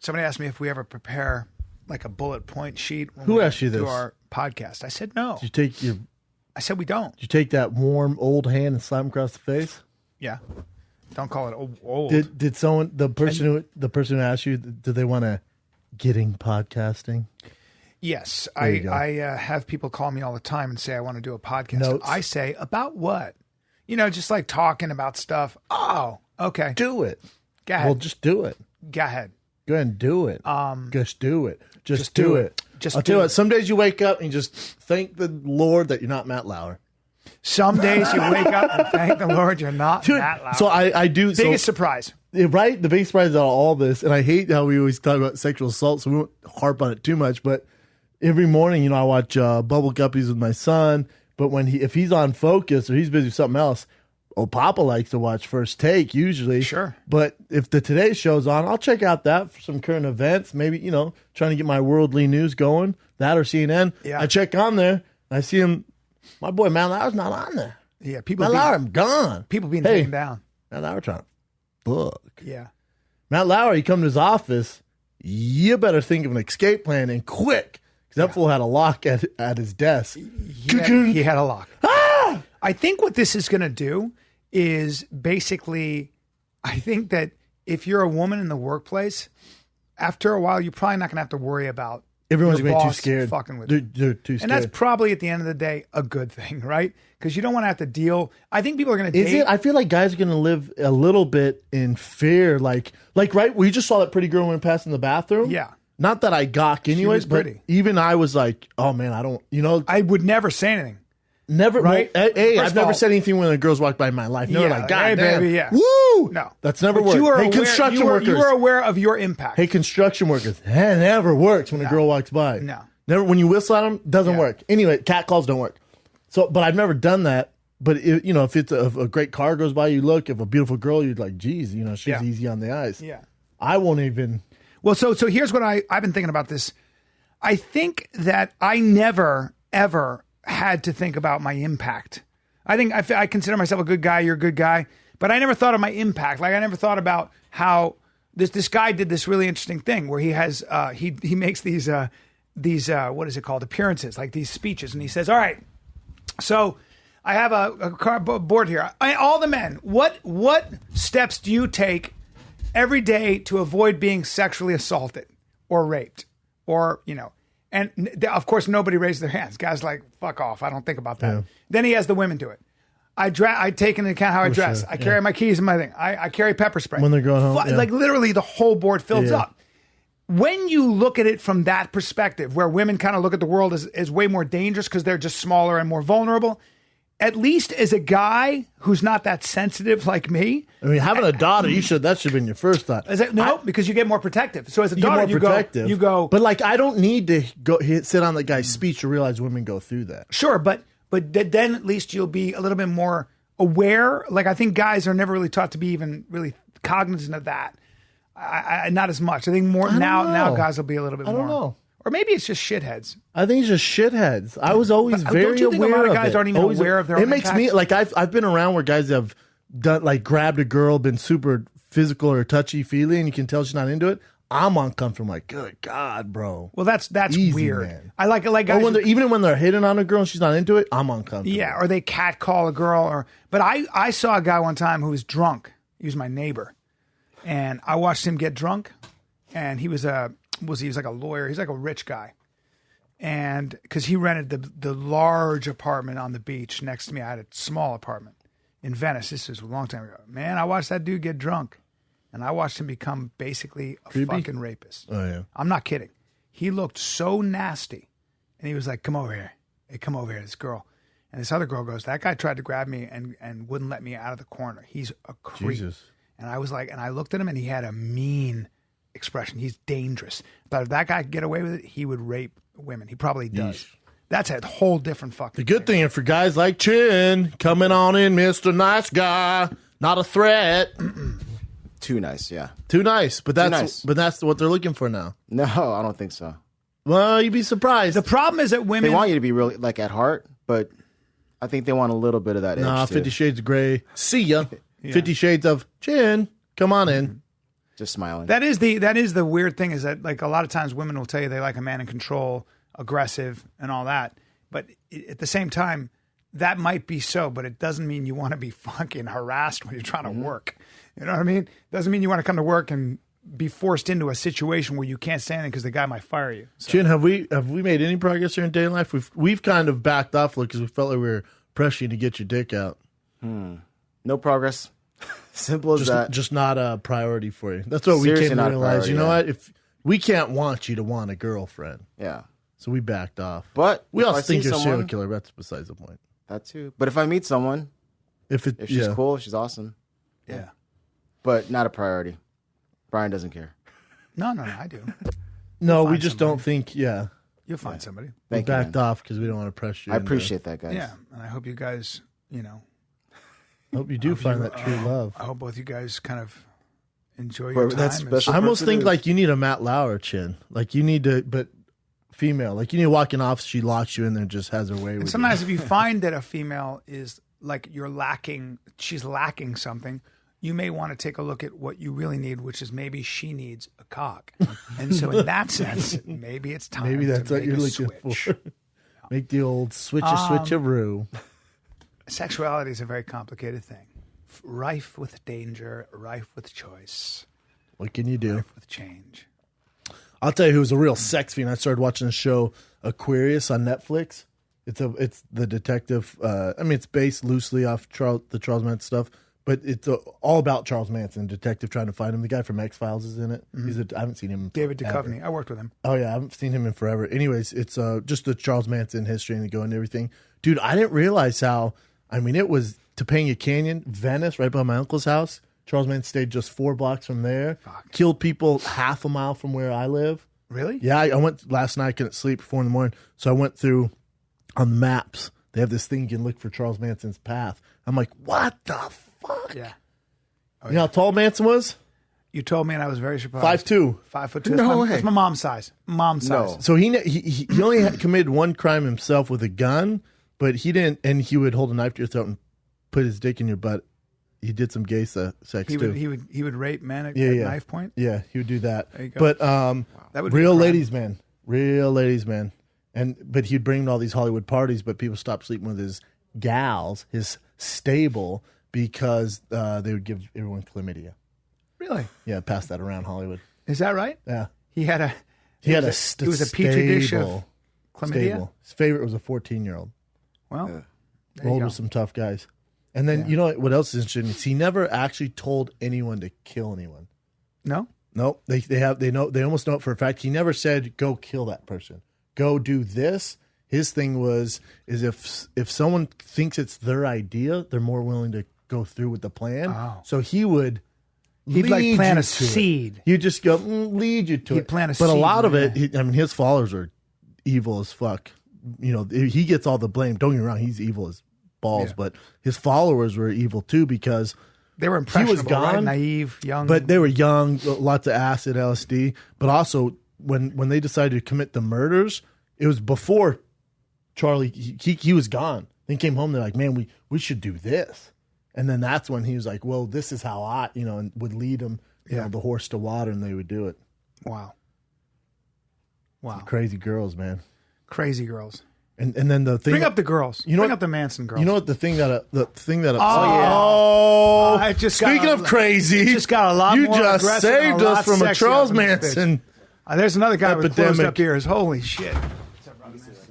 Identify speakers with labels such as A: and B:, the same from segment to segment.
A: Somebody asked me if we ever prepare like a bullet point sheet when
B: Who
A: we
B: asked you
A: do
B: this?
A: our podcast. I said no. I said we don't.
B: Did you take that warm old hand and slap him across the face?
A: Yeah. Don't call it old.
B: Did someone the person who asked you, did they want to getting podcasting?
A: Yes, I have people call me all the time and say I want to do a podcast.
B: Notes.
A: I say about what? Just like talking about stuff. Oh, okay.
B: Do it.
A: Go ahead.
B: Well, just do it.
A: Go ahead.
B: Go ahead and do it. Just do it. Just
A: do
B: do
A: it.
B: it.
A: Do
B: I'll tell you
A: it.
B: what, some days you wake up and you just thank the Lord that you're not Matt Lauer.
A: Some days you wake up and thank the Lord you're not that loud.
B: So I do.
A: Biggest surprise.
B: Right? The biggest surprise out of all this, and I hate how we always talk about sexual assault, so we won't harp on it too much, but every morning, I watch Bubble Guppies with my son, but if he's on Focus or he's busy with something else, Papa likes to watch First Take usually.
A: Sure.
B: But if the Today Show's on, I'll check out that for some current events, maybe, trying to get my worldly news going, that or CNN.
A: Yeah.
B: I check on there, and I see him, my boy Matt Lauer's not on there.
A: Yeah, people.
B: Matt Lauer, I'm gone.
A: People being taken down.
B: Matt Lauer trying to book.
A: Yeah.
B: Matt Lauer, you come to his office, you better think of an escape plan and quick. Because that fool had a lock at his desk.
A: He had a lock. Ah! I think what this is going to do is basically, I think that if you're a woman in the workplace, after a while, you're probably not going to have to worry about
B: everyone's
A: your
B: going to be too
A: boss
B: scared.
A: Fucking with you.
B: They're too scared.
A: And that's probably at the end of the day a good thing, right? Because you don't want to have to deal. I think people are going to date.
B: Is it? I feel like guys are going to live a little bit in fear. Like right? We just saw that pretty girl went past in the bathroom.
A: Yeah.
B: Not that I gawk anyways, but
A: pretty.
B: even I was like, oh man, I don't,
A: I would never say anything.
B: Never,
A: right?
B: Well, hey,
A: First
B: I've
A: of
B: never
A: all,
B: said anything when the girls walked by in my life. Never like, God
A: hey,
B: damn,
A: baby, yeah.
B: Woo!
A: No.
B: That's never
A: But
B: worked.
A: you are
B: Hey,
A: aware,
B: construction workers.
A: You are aware of your impact.
B: Hey, construction workers. That never works when a girl walks by.
A: No.
B: Never, when you whistle at them, doesn't work. Anyway, cat calls don't work. So, but I've never done that. But, if it's a great car goes by, you look. If a beautiful girl, you're like, geez, she's easy on the eyes.
A: Yeah.
B: I won't even.
A: Well, so here's what I've been thinking about this. I think that I never, ever had to think about my impact. I think I consider myself a good guy. You're a good guy. But I never thought of my impact. Like I never thought about how this guy did this really interesting thing where he has he makes these what is it called, appearances, like these speeches, and he says, all right, so I have a cardboard here. All the men, what steps do you take every day to avoid being sexually assaulted or raped or and of course nobody raised their hands. Guys like, fuck off, I don't think about that. Yeah. Then he has the women do it. I take into account how I dress.
B: Sure.
A: I carry my keys and my thing. I carry pepper spray.
B: When they're going home.
A: Like literally the whole board fills up. When you look at it from that perspective, where women kind of look at the world as way more dangerous because they're just smaller and more vulnerable, at least as a guy who's not that sensitive like me.
B: I mean, having a daughter, that should have been your first thought.
A: Because you get more protective. So as a
B: you
A: daughter,
B: you go. But like, I don't need to sit on the guy's speech to realize women go through that.
A: Sure, but then at least you'll be a little bit more aware. Like I think guys are never really taught to be even really cognizant of that. I not as much. I think more now guys will be a little bit more. I don't know. Or maybe it's just shitheads.
B: I think it's just shitheads. I was always very aware of it. Don't you think a lot of
A: guys aren't even aware of their own
B: impact? It makes me, like, I've been around where guys have done, like, grabbed a girl, been super physical or touchy-feely, and you can tell she's not into it. I'm uncomfortable. I'm like, good God, bro.
A: Well, that's
B: easy,
A: weird.
B: Man.
A: I like guys.
B: Even when they're hitting on a girl and she's not into it, I'm uncomfortable.
A: Yeah, or they catcall a girl. But I saw a guy one time who was drunk. He was my neighbor. And I watched him get drunk. And he was like a lawyer. He's like a rich guy. And because he rented the large apartment on the beach next to me. I had a small apartment in Venice. This was a long time ago. Man, I watched that dude get drunk. And I watched him become basically a fucking rapist.
B: Oh, yeah.
A: I'm not kidding. He looked so nasty. And he was like, come over here. Hey, come over here, this girl. And this other girl goes, that guy tried to grab me and wouldn't let me out of the corner. He's a creep. Jesus. And I was like, and I looked at him and he had a mean expression. He's dangerous. But if that guy could get away with it, he would rape women. He probably does. Yeesh. That's a whole different fucking
B: The good thing for guys like Chin, coming on in, Mr. Nice Guy, not a threat.
C: Too nice, yeah.
B: Too nice, but that's what they're looking for now.
C: No, I don't think so.
B: Well, you'd be surprised.
A: The problem is that women...
C: They want you to be really, like, at heart, but I think they want a little bit of that edge,
B: 50 Shades of Grey. See ya. Yeah. 50 Shades of Chin, come on in.
C: just smiling.
A: That is the weird thing is that like a lot of times women will tell you they like a man in control, aggressive, and all that. But at the same time, that might be so, but it doesn't mean you want to be fucking harassed when you're trying to work. You know what I mean? Doesn't mean you want to come to work and be forced into a situation where you can't say anything because the guy might fire you. So.
B: Chin, have we made any progress here in dating life? We've kind of backed off because we felt like we were pressuring to get your dick out.
C: No progress. Simple as that.
B: Just not a priority for you. That's what
C: Seriously,
B: we came to
C: not a
B: realize.
C: priority,
B: You know
C: yeah.
B: what? If we can't want you to want a girlfriend,
C: Yeah.
B: so we backed off.
C: But
B: we
C: if
B: also
C: I
B: think
C: see
B: you're a serial
C: someone-
B: killer. That's besides the point.
C: That too. But if I meet someone,
B: If
C: she's cool, she's awesome.
A: Yeah.
C: But not a priority. Brian doesn't care.
A: No, I do.
B: No, we
A: find
B: just
A: somebody.
B: don't think. Yeah,
A: You'll find somebody.
B: we
C: Thank you,
B: backed
C: man.
B: off because we don't want to press you.
C: I
B: into-
C: appreciate that, guys.
A: Yeah, and I hope you guys,
B: Hope you do find that true love.
A: I hope both you guys kind of enjoy
C: Well,
A: your time.
C: that's
A: as-
C: special.
B: I almost
C: person
B: think
C: is-
B: like you need a Matt Lauer, Chin. Like you need to, but female. Like you need to walk in office, she locks you in there and just has her way with
A: And
B: you.
A: sometimes if you find that a female is like she's lacking something, you may want to take a look at what you really need, which is maybe she needs a cock. And so in that sense, maybe it's time
B: Maybe that's
A: to
B: what
A: make
B: you're
A: a
B: looking
A: switch.
B: for. Make the old switcheroo.
A: Sexuality is a very complicated thing. Rife with danger, rife with choice,
B: What can you do?
A: rife with change.
B: I'll tell you who's a real sex fiend. I started watching the show Aquarius on Netflix. It's the detective. It's based loosely off the Charles Manson stuff, but it's all about Charles Manson, detective trying to find him. The guy from X-Files is in it. I haven't seen him.
A: David
B: forever.
A: Duchovny. I worked with him.
B: Oh yeah, I haven't seen him in forever. Anyways, it's just the Charles Manson history and the go and everything. Dude, I didn't realize how. It was Topanga Canyon, Venice, right by my uncle's house. Charles Manson stayed just 4 blocks from there.
A: Fuck.
B: Killed people half a mile from where I live.
A: Really?
B: Yeah, I went last night. I couldn't sleep 4 a.m. So I went through on the maps. They have this thing you can look for Charles Manson's path. I'm like, what the fuck?
A: Yeah.
B: You know how tall Manson was?
A: You told me, and I was very surprised.
B: 5'2".
A: 5'2".
C: No
A: That's my,
C: way.
A: that's my mom's size. Mom's
C: No.
A: size.
B: So he only had committed one crime himself with a gun, but he didn't. And he would hold a knife to your throat and put his dick in your butt. He did some gay sex
A: He
B: too.
A: would rape men at
B: Yeah.
A: knife point.
B: Yeah, he would do that.
A: There you go.
B: But
A: That would be a
B: real
A: crime.
B: ladies man, but he'd bring him to all these Hollywood parties, but people stopped sleeping with his gals, his stable, because they would give everyone chlamydia.
A: Really?
B: Yeah, pass that around Hollywood.
A: Is that right?
B: Yeah,
A: He had a.
B: he had
A: it was a petri dish of chlamydia.
B: stable. His favorite was a 14-year-old.
A: Well, there you
B: Rolled
A: go.
B: with some tough guys. And then you know what else is interesting? Is he never actually told anyone to kill anyone.
A: No.
B: Nope. They almost know it for a fact. He never said, go kill that person. Go do this. His thing is if someone thinks it's their idea, they're more willing to go through with the plan.
A: Oh.
B: So he'd
A: He'd like
B: lead
A: plant
B: you
A: a
B: to it.
A: seed.
B: He'd just go lead you to
A: He'd
B: it.
A: plant a
B: but a
A: seed,
B: lot of
A: yeah.
B: it, his followers are evil as fuck. You know, he gets all the blame. Don't get me wrong, he's evil as balls,
A: Yeah.
B: but his followers were evil too because
A: They were impressionable,
B: gone,
A: right? Naive, young.
B: but they were young, lots of acid, LSD. But also, when they decided to commit the murders, it was before Charlie. He was gone. Then came home. They're like, man, we should do this. And then that's when he was like, well, this is how and would lead them, the horse to water, and they would do it.
A: Wow.
B: Crazy girls, man.
A: Crazy girls.
B: And then the thing.
A: Bring up the girls.
B: You know
A: Bring
B: what-
A: up the Manson girls.
B: You know what the thing that
A: Oh,
B: oh,
A: it just
B: speaking
A: got
B: of crazy,
A: it just got a lot
B: you
A: more
B: just
A: aggressive and
B: saved
A: a lot
B: us from a
A: sexier
B: Charles
A: up in this bitch.
B: Manson.
A: There's another guy with closed
B: Epidemic.
A: up ears. Holy shit.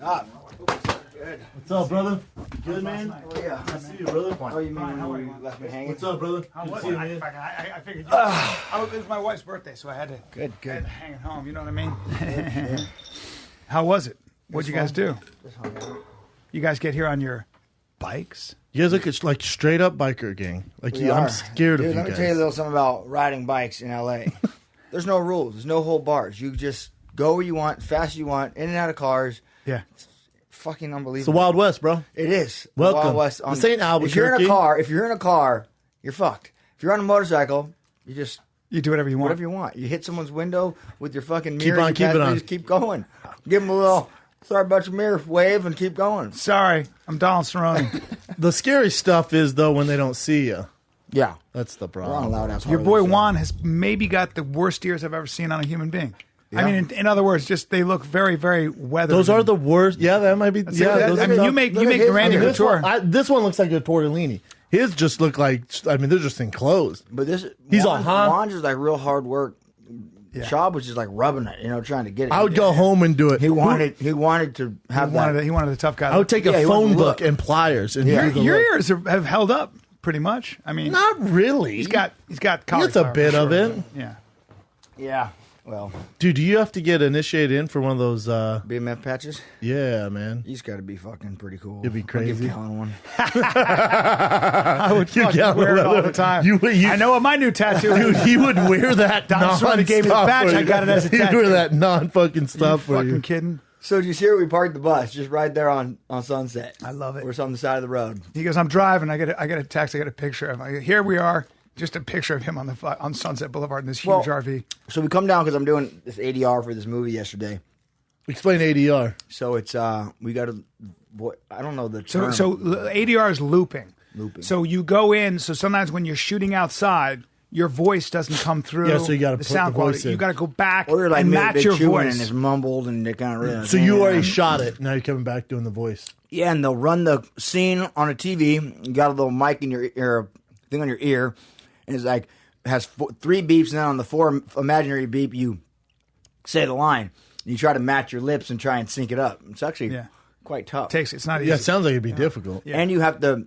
B: What's up, brother? Good, man.
C: Oh, yeah.
B: I see you, brother.
C: Oh, you mean when you left me hanging?
B: What's up, brother?
A: I
B: Good to see you, man.
A: figured it was my wife's birthday, so I had to
C: Good.
A: hang at home. You know what I mean? How was it? What'd you guys do?
C: Just hung out.
A: You guys get here on your bikes?
B: You guys look like straight up biker gang. Like
D: We
B: I'm
D: are.
B: scared
D: Dude,
B: of you
D: let me
B: guys.
D: tell you a little something about riding bikes in LA. There's no rules. There's no hold bars. You just go where you want, as fast as you want, in and out of cars.
A: Yeah.
D: Fucking
B: It's the
D: unbelievable.
B: Wild West, bro.
D: It is. The
B: Welcome.
D: Wild West
B: This ain't
D: If you're in
B: Albuquerque.
D: a car, you're fucked. If you're on a motorcycle, you just
A: You do whatever you want.
D: whatever you want. You hit someone's window with your fucking
B: Keep
D: mirror.
B: on
D: you
B: keeping
D: pass me,
B: on.
D: Just keep going. Give them a little sorry about your mirror wave and keep going.
A: Sorry, I'm Donald Cerrone.
B: The scary stuff is though when they don't see you.
D: Yeah.
B: That's the
D: We're on
B: problem.
D: loud ass.
A: Your boy Juan has maybe got the worst ears I've ever seen on a human being. I mean, in other words, just they look very, very weathered.
B: Those are the worst. Yeah, that might be. Yeah, those
A: I mean, you make Randy
B: this
A: Couture.
B: this one looks like a tortellini. His just look like. I mean, they're just enclosed.
D: But
B: He's all, huh?
D: Juan's just like real hard work. Shab was just like rubbing it, trying to get it.
B: I would go home and do it.
D: He wanted to have that.
A: He wanted the tough guy.
B: I would take a phone book and pliers and
A: Your
B: do the look.
A: ears have held up pretty much. I mean,
B: Not really.
A: he's got
B: It's a
A: cauliflower
B: bit
A: for
B: of
A: sure.
B: it.
A: Yeah.
D: Yeah. Well,
B: Dude, do you have to get initiated in for one of those?
D: BMF patches.
B: Yeah, man.
D: He's got to be fucking pretty cool.
B: It'd be
D: I'll
B: crazy.
D: give Callan one.
A: I would fucking wear it all the time. I know what my new tattoo
B: Dude,
A: is.
B: he would wear that.
A: Don Cerrone gave me the badge. I got it as a
B: He'd
A: tattoo.
B: wear that non-fucking
A: You
B: stuff for
A: fucking
B: you.
A: kidding?
D: So did you see where we parked the bus? Just right there on Sunset.
A: I love it.
D: We're on the side of the road.
A: He goes, I'm driving. I get a text. I get a picture of him. Here we are. Just a picture of him on Sunset Boulevard in this huge RV.
D: So we come down because I'm doing this ADR for this movie yesterday.
B: Explain ADR.
D: So it's we got to. I don't know the term.
A: So ADR is looping.
D: Looping.
A: So you go in. So sometimes when you're shooting outside, your voice doesn't come through.
B: Yeah, so you gotta
A: the
B: put
A: sound
B: the voice
A: quality.
B: in.
A: You got to go back
D: or like
A: and
D: maybe
A: match
D: they
A: your
D: chewing
A: voice.
D: and it's mumbled and they kind of really.
B: So you already shot it. Now you're coming back doing the voice.
D: Yeah, and they'll run the scene on a TV. You got a little mic in your ear, thing on your ear, and it's like has 3 beeps, and then on the 4 imaginary beep, you say the line. You try to match your lips and try and sync it up. It's actually quite tough.
A: It's not easy.
B: Yeah, it sounds like it'd be difficult.
A: Yeah.
D: And you have to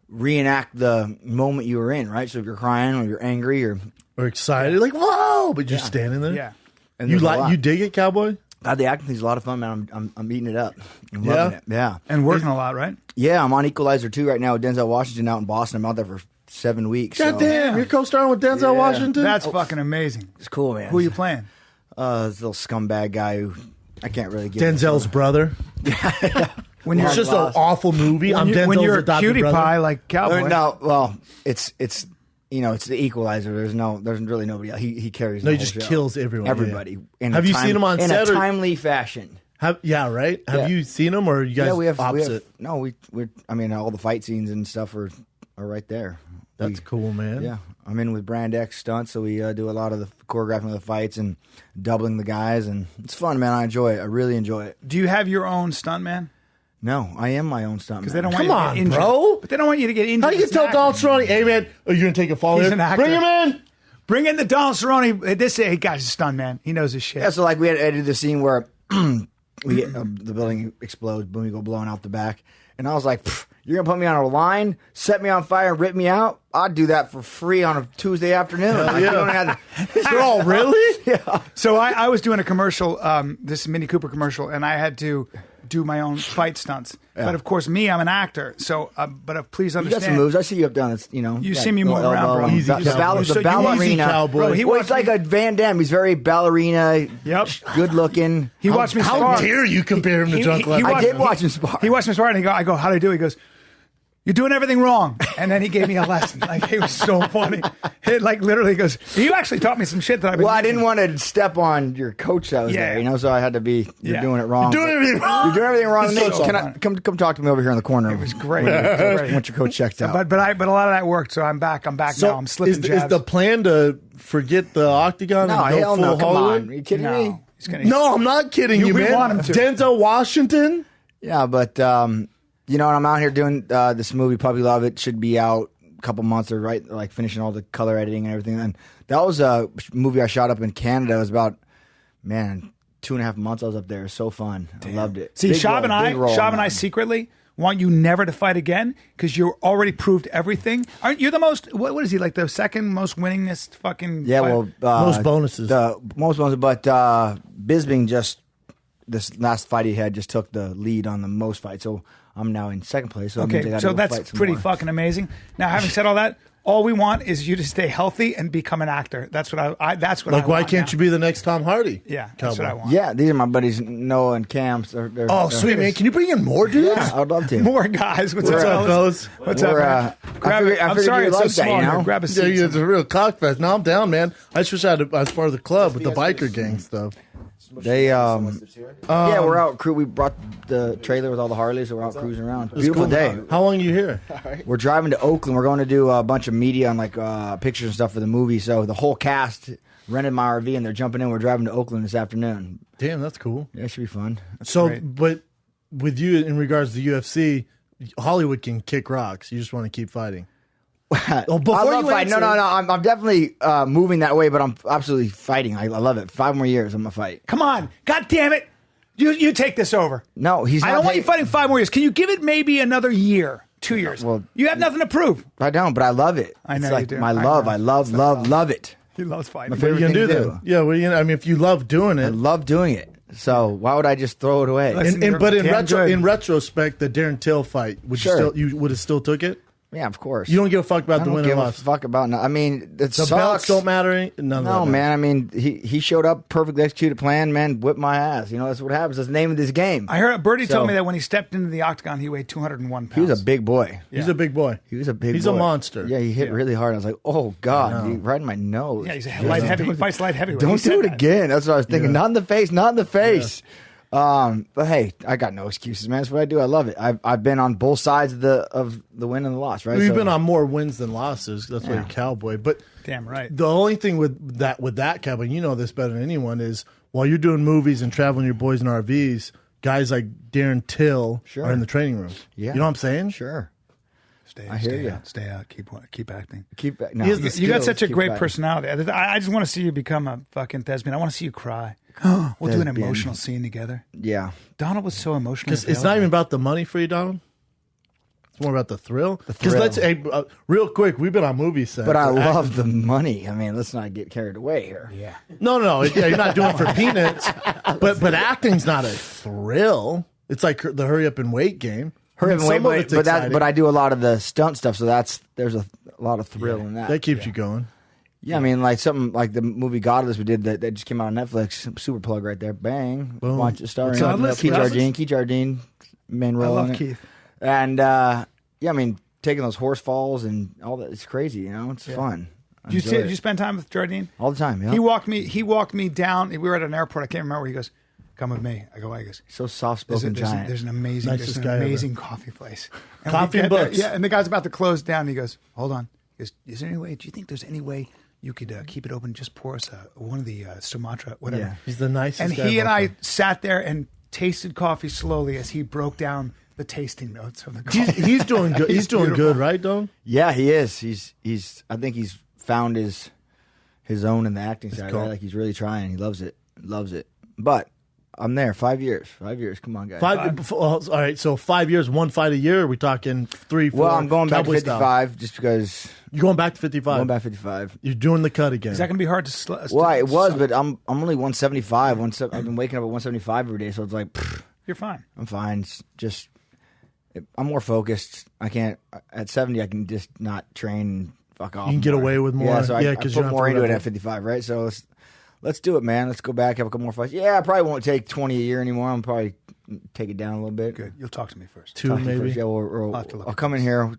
D: reenact the moment you were in, right? So if you're crying or you're angry or
B: excited, like whoa, but you're standing there.
A: Yeah.
D: and
B: You
D: there's a lot.
B: you dig it, Cowboy?
D: God, the acting thing's a lot of fun, man. I'm eating it up. I'm loving it. Yeah.
A: And working a lot, right?
D: Yeah, I'm on Equalizer 2 right now with Denzel Washington out in Boston. I'm out there for 7 weeks.
B: God
D: so
B: damn, you're co-starring with Denzel Washington.
A: That's fucking amazing.
D: It's cool, man.
A: Who are you playing?
D: This little scumbag guy who I can't really get
B: Denzel's brother.
A: When
B: It's just an awful movie. I'm Denzel's
A: when you're a
B: adopted
A: cutie
B: brother.
A: pie like Cowboy.
D: No, well, it's it's the Equalizer. There's really nobody else. He carries.
B: No,
D: the
B: he
D: whole
B: just
D: show.
B: kills everyone.
D: Everybody.
B: Yeah. Have you seen him on
D: in
B: set?
D: a
B: Or,
D: timely fashion?
B: right? Have
D: Yeah.
B: you seen him, or you guys
D: We have
B: opposite?
D: we're I mean, all the fight scenes and stuff are right there.
B: That's cool, man.
D: Yeah, I'm in with Brand X stunts, so we do a lot of the choreographing of the fights and doubling the guys, and it's fun, man. I enjoy it. I really enjoy it.
A: Do you have your own stuntman?
D: No, I am my own stuntman.
A: Because they don't
B: Come
A: want
B: on,
A: you to get injured.
B: bro.
A: But they don't want you to get injured.
B: How you
A: It's
B: tell
A: an
B: Donald
A: actor.
B: Cerrone, hey man, are you gonna take a fall
A: He's
B: here?
A: an actor.
B: Bring him in.
A: Bring in the Donald Cerrone. This hey, guy's a stuntman. He knows his shit.
D: Yeah, so like we had edited the scene where we get the building explodes, boom, we go blowing out the back, and I was like, "You're gonna put me on a line, set me on fire, and rip me out? I'd do that for free on a Tuesday afternoon." Like, you don't have to-
B: Cerrone, really?
D: yeah.
A: So I was doing a commercial, this Mini Cooper commercial, and I had to do my own fight stunts. But of course, I'm an actor. So, but please
D: You
A: understand.
D: got some moves. I see you up down. It's, you
A: see me moving around, bro.
B: Easy
D: The
B: cowboy.
A: So you
D: ballerina.
B: easy cowboy.
A: He
D: Well,
A: watched
D: he's like
A: me-
D: a Van Damme. He's very ballerina.
A: Yep.
D: Good looking.
A: He watched me
B: How
A: spar.
B: dare you compare him to Drunk Left?
D: I did watch him spar.
A: He watched me spar, and I go, how do I do? He goes, "You're doing everything wrong." And then he gave me a lesson. Like, it was so funny. It like literally goes, you actually taught me some shit that I've been
D: Well, I
A: using.
D: didn't want to step on your coach that was
A: Yeah.
D: there, so I had to be. You're
A: Yeah.
D: doing it wrong.
B: You're doing everything wrong.
D: You're doing everything wrong.
A: It's
D: Nate,
A: so
D: can I
A: fun.
D: come talk to me over here in the corner?
A: It was great. It was great.
D: Once your coach checked out.
A: But a lot of that worked, so I'm back. I'm back now. I'm slipping
B: is
A: jabs.
B: the plan to forget the Octagon
D: no,
B: and go
D: hell
B: full
D: no. Come
B: Hollywood?
D: on. Are you kidding me?
A: No, he's gonna.
B: No, I'm not kidding you,
A: We
B: man.
A: want him to.
B: Denzel Washington.
D: Yeah, but I'm out here doing this movie. Puppy Love. It should be out a couple months or like finishing all the color editing and everything. And that was a movie I shot up in Canada. It was about 2.5 months. I was up there. It was so fun. I loved it.
A: See,
D: Big
A: Shab and I,
D: role,
A: Shab and I
D: man.
A: secretly want you never to fight again because you already proved everything. Aren't you the most? What is he like? The second most winningest fucking?
D: Yeah,
A: fight?
D: well,
B: Most bonuses.
D: The most bonuses, but Bisping just this last fight he had just took the lead on the most fights. So I'm now in second place. So that means I
A: Okay,
D: gotta
A: so
D: go
A: that's
D: fight some
A: pretty
D: more.
A: fucking amazing. Now, having said all that, all we want is you to stay healthy and become an actor. That's what I that's what I
B: Like, why
A: want
B: can't
A: now.
B: you be the next Tom Hardy?
A: Yeah, that's what I want.
D: Yeah, these are my buddies Noah and Cam. They're-
B: Oh, sweet, man. Can you bring in more dudes?
D: Yeah, I'd love to.
A: More guys. What's
B: What's
A: up,
B: up,
A: fellas?
B: fellas?
A: What's up,
D: We're,
A: man? Grab
D: I
A: it.
D: figured
A: I'm sorry
D: you'd
A: it's so
D: like that,
A: small
D: you
A: here.
D: know?
A: Grab a
B: Yeah,
A: seat.
B: it's a real cockfest. No, I'm down, man. I just wish I was part of the club with the biker gang stuff.
D: They yeah, we're out. We brought the trailer with all the Harleys, so we're out cruising around. Beautiful day.
B: How long are you here?
D: We're driving to Oakland. We're going to do a bunch of media and like pictures and stuff for the movie. So the whole cast rented my RV and they're jumping in. We're driving to Oakland this afternoon.
B: Damn, that's cool.
D: Yeah, it should be fun.
B: But with you in regards to UFC, Hollywood can kick rocks. You just want to keep fighting.
D: I love fighting. No. I'm definitely moving that way, but I'm absolutely fighting. I love it. 5 more years, I'm gonna fight.
A: Come on, God damn it! You take this over.
D: No, he's.
A: I don't want you fighting 5 more years. Can you give it maybe another year, 2 years?
D: Well,
A: you have nothing to prove.
D: I don't, but I love it.
A: I know
D: it's like
A: you do.
D: My love. I love it.
A: He loves fighting.
D: My
B: What are
D: favorite
B: you gonna
D: thing
B: do
D: to
B: then? Yeah, what are you gonna, I mean, if you love doing
D: I
B: it,
D: love doing it. So why would I just throw it away?
A: Listen,
B: but
A: you're damn good.
B: in retrospect, the Darren Till fight, you would have still took it?
D: Yeah, of course.
B: You don't give a fuck about the win or
D: give
B: loss.
D: a fuck about. I mean, it
B: The belts don't matter.
D: No, man. I mean, he showed up, perfectly executed plan, man. Whipped my ass. You know, that's what happens. That's the name of this game.
A: I heard Birdie told me that when he stepped into the octagon, he weighed 201 pounds.
D: He was a big boy.
B: He's a big boy.
D: He's
B: a monster.
D: Yeah, he hit really hard. I was like, oh god, he right in my nose.
A: Yeah, he's a light heavy. He fights light heavyweight.
D: Don't do it again. That's what I was thinking. Not in the face. Not in the face. But hey, I got no excuses, man. That's what I do. I love it. I've been on both sides of the win and the loss, right?
B: We've been on more wins than losses. That's why you're a Cowboy. But
A: damn right.
B: The only thing with that Cowboy, you know this better than anyone, is while you're doing movies and traveling your boys in RVs, guys like Darren Till are in the training room.
D: Yeah,
B: you know what I'm saying?
D: Sure.
A: I hear you. Stay out. Keep acting.
D: No,
A: you got such a great personality. I just want to see you become a fucking thespian. I want to see you cry. We'll do an emotional scene together.
D: Yeah.
A: Donald was so emotional.
B: Because it's not even about the money for you, Donald. It's more about the thrill. Because real quick, we've been on movie sets.
D: But I love the money. I mean, let's not get carried away here.
A: Yeah.
B: No. Yeah, you're not doing it for peanuts. But acting's not a thrill. It's like the hurry up and wait game.
D: Hurry up and wait, but I do a lot of the stunt stuff, so there's a lot of thrill in that.
B: That keeps you going.
D: Yeah, I mean, like something like the movie Godless we did that just came out on Netflix. Super plug right there. Bang.
B: Boom.
D: Watch it starring
A: Keith
D: Jardine, main role.
A: I love Keith.
D: And yeah, I mean, taking those horse falls and all that, it's crazy, you know? It's fun.
A: Did you spend time with Jardine?
D: All the time, yeah.
A: He walked me down. We were at an airport. I can't remember where he goes. Come with me. I go, he goes,
D: so soft-spoken giant.
A: There's an amazing coffee place. And
B: coffee and books.
A: Yeah, and the guy's about to close down. And he goes, hold on. He goes, is there any way, do you think there's any way you could keep it open? Just pour us one of the Sumatra, whatever.
B: Yeah, he's the nicest
A: and
B: guy.
A: He and I sat there and tasted coffee slowly as he broke down the tasting notes of the coffee.
B: He's doing good. He's doing good, right, Don?
D: Yeah, he is. He's. I think he's found his own in the acting side. Cool. Right? Like he's really trying. He loves it. But I'm there. 5 years. 5 years. Come on, guys.
B: All right. So 5 years, one fight a year. Are we talking 3, 4?
D: Well, I'm going back to
B: Cowboy
D: 55
B: style.
D: just because.
B: You're going back to 55.
D: I'm going back to 55.
B: You're doing the cut again.
A: Is that going to be hard to?
D: Well, it was, but I'm only 175. I've been waking up at 175 every day, so it's like.
A: You're fine.
D: I'm fine. It's just. I'm more focused. I can't. At 70, I can just not train and fuck off.
B: You can get away with more.
D: Yeah, so I put more into it at 55, right? So let's do it, man. Let's go back, have a couple more fights. Yeah, I probably won't take 20 a year anymore. I'll probably take it down a little bit.
A: Good. You'll talk to me first.
B: 2 maybe.
D: Yeah, I'll come in here.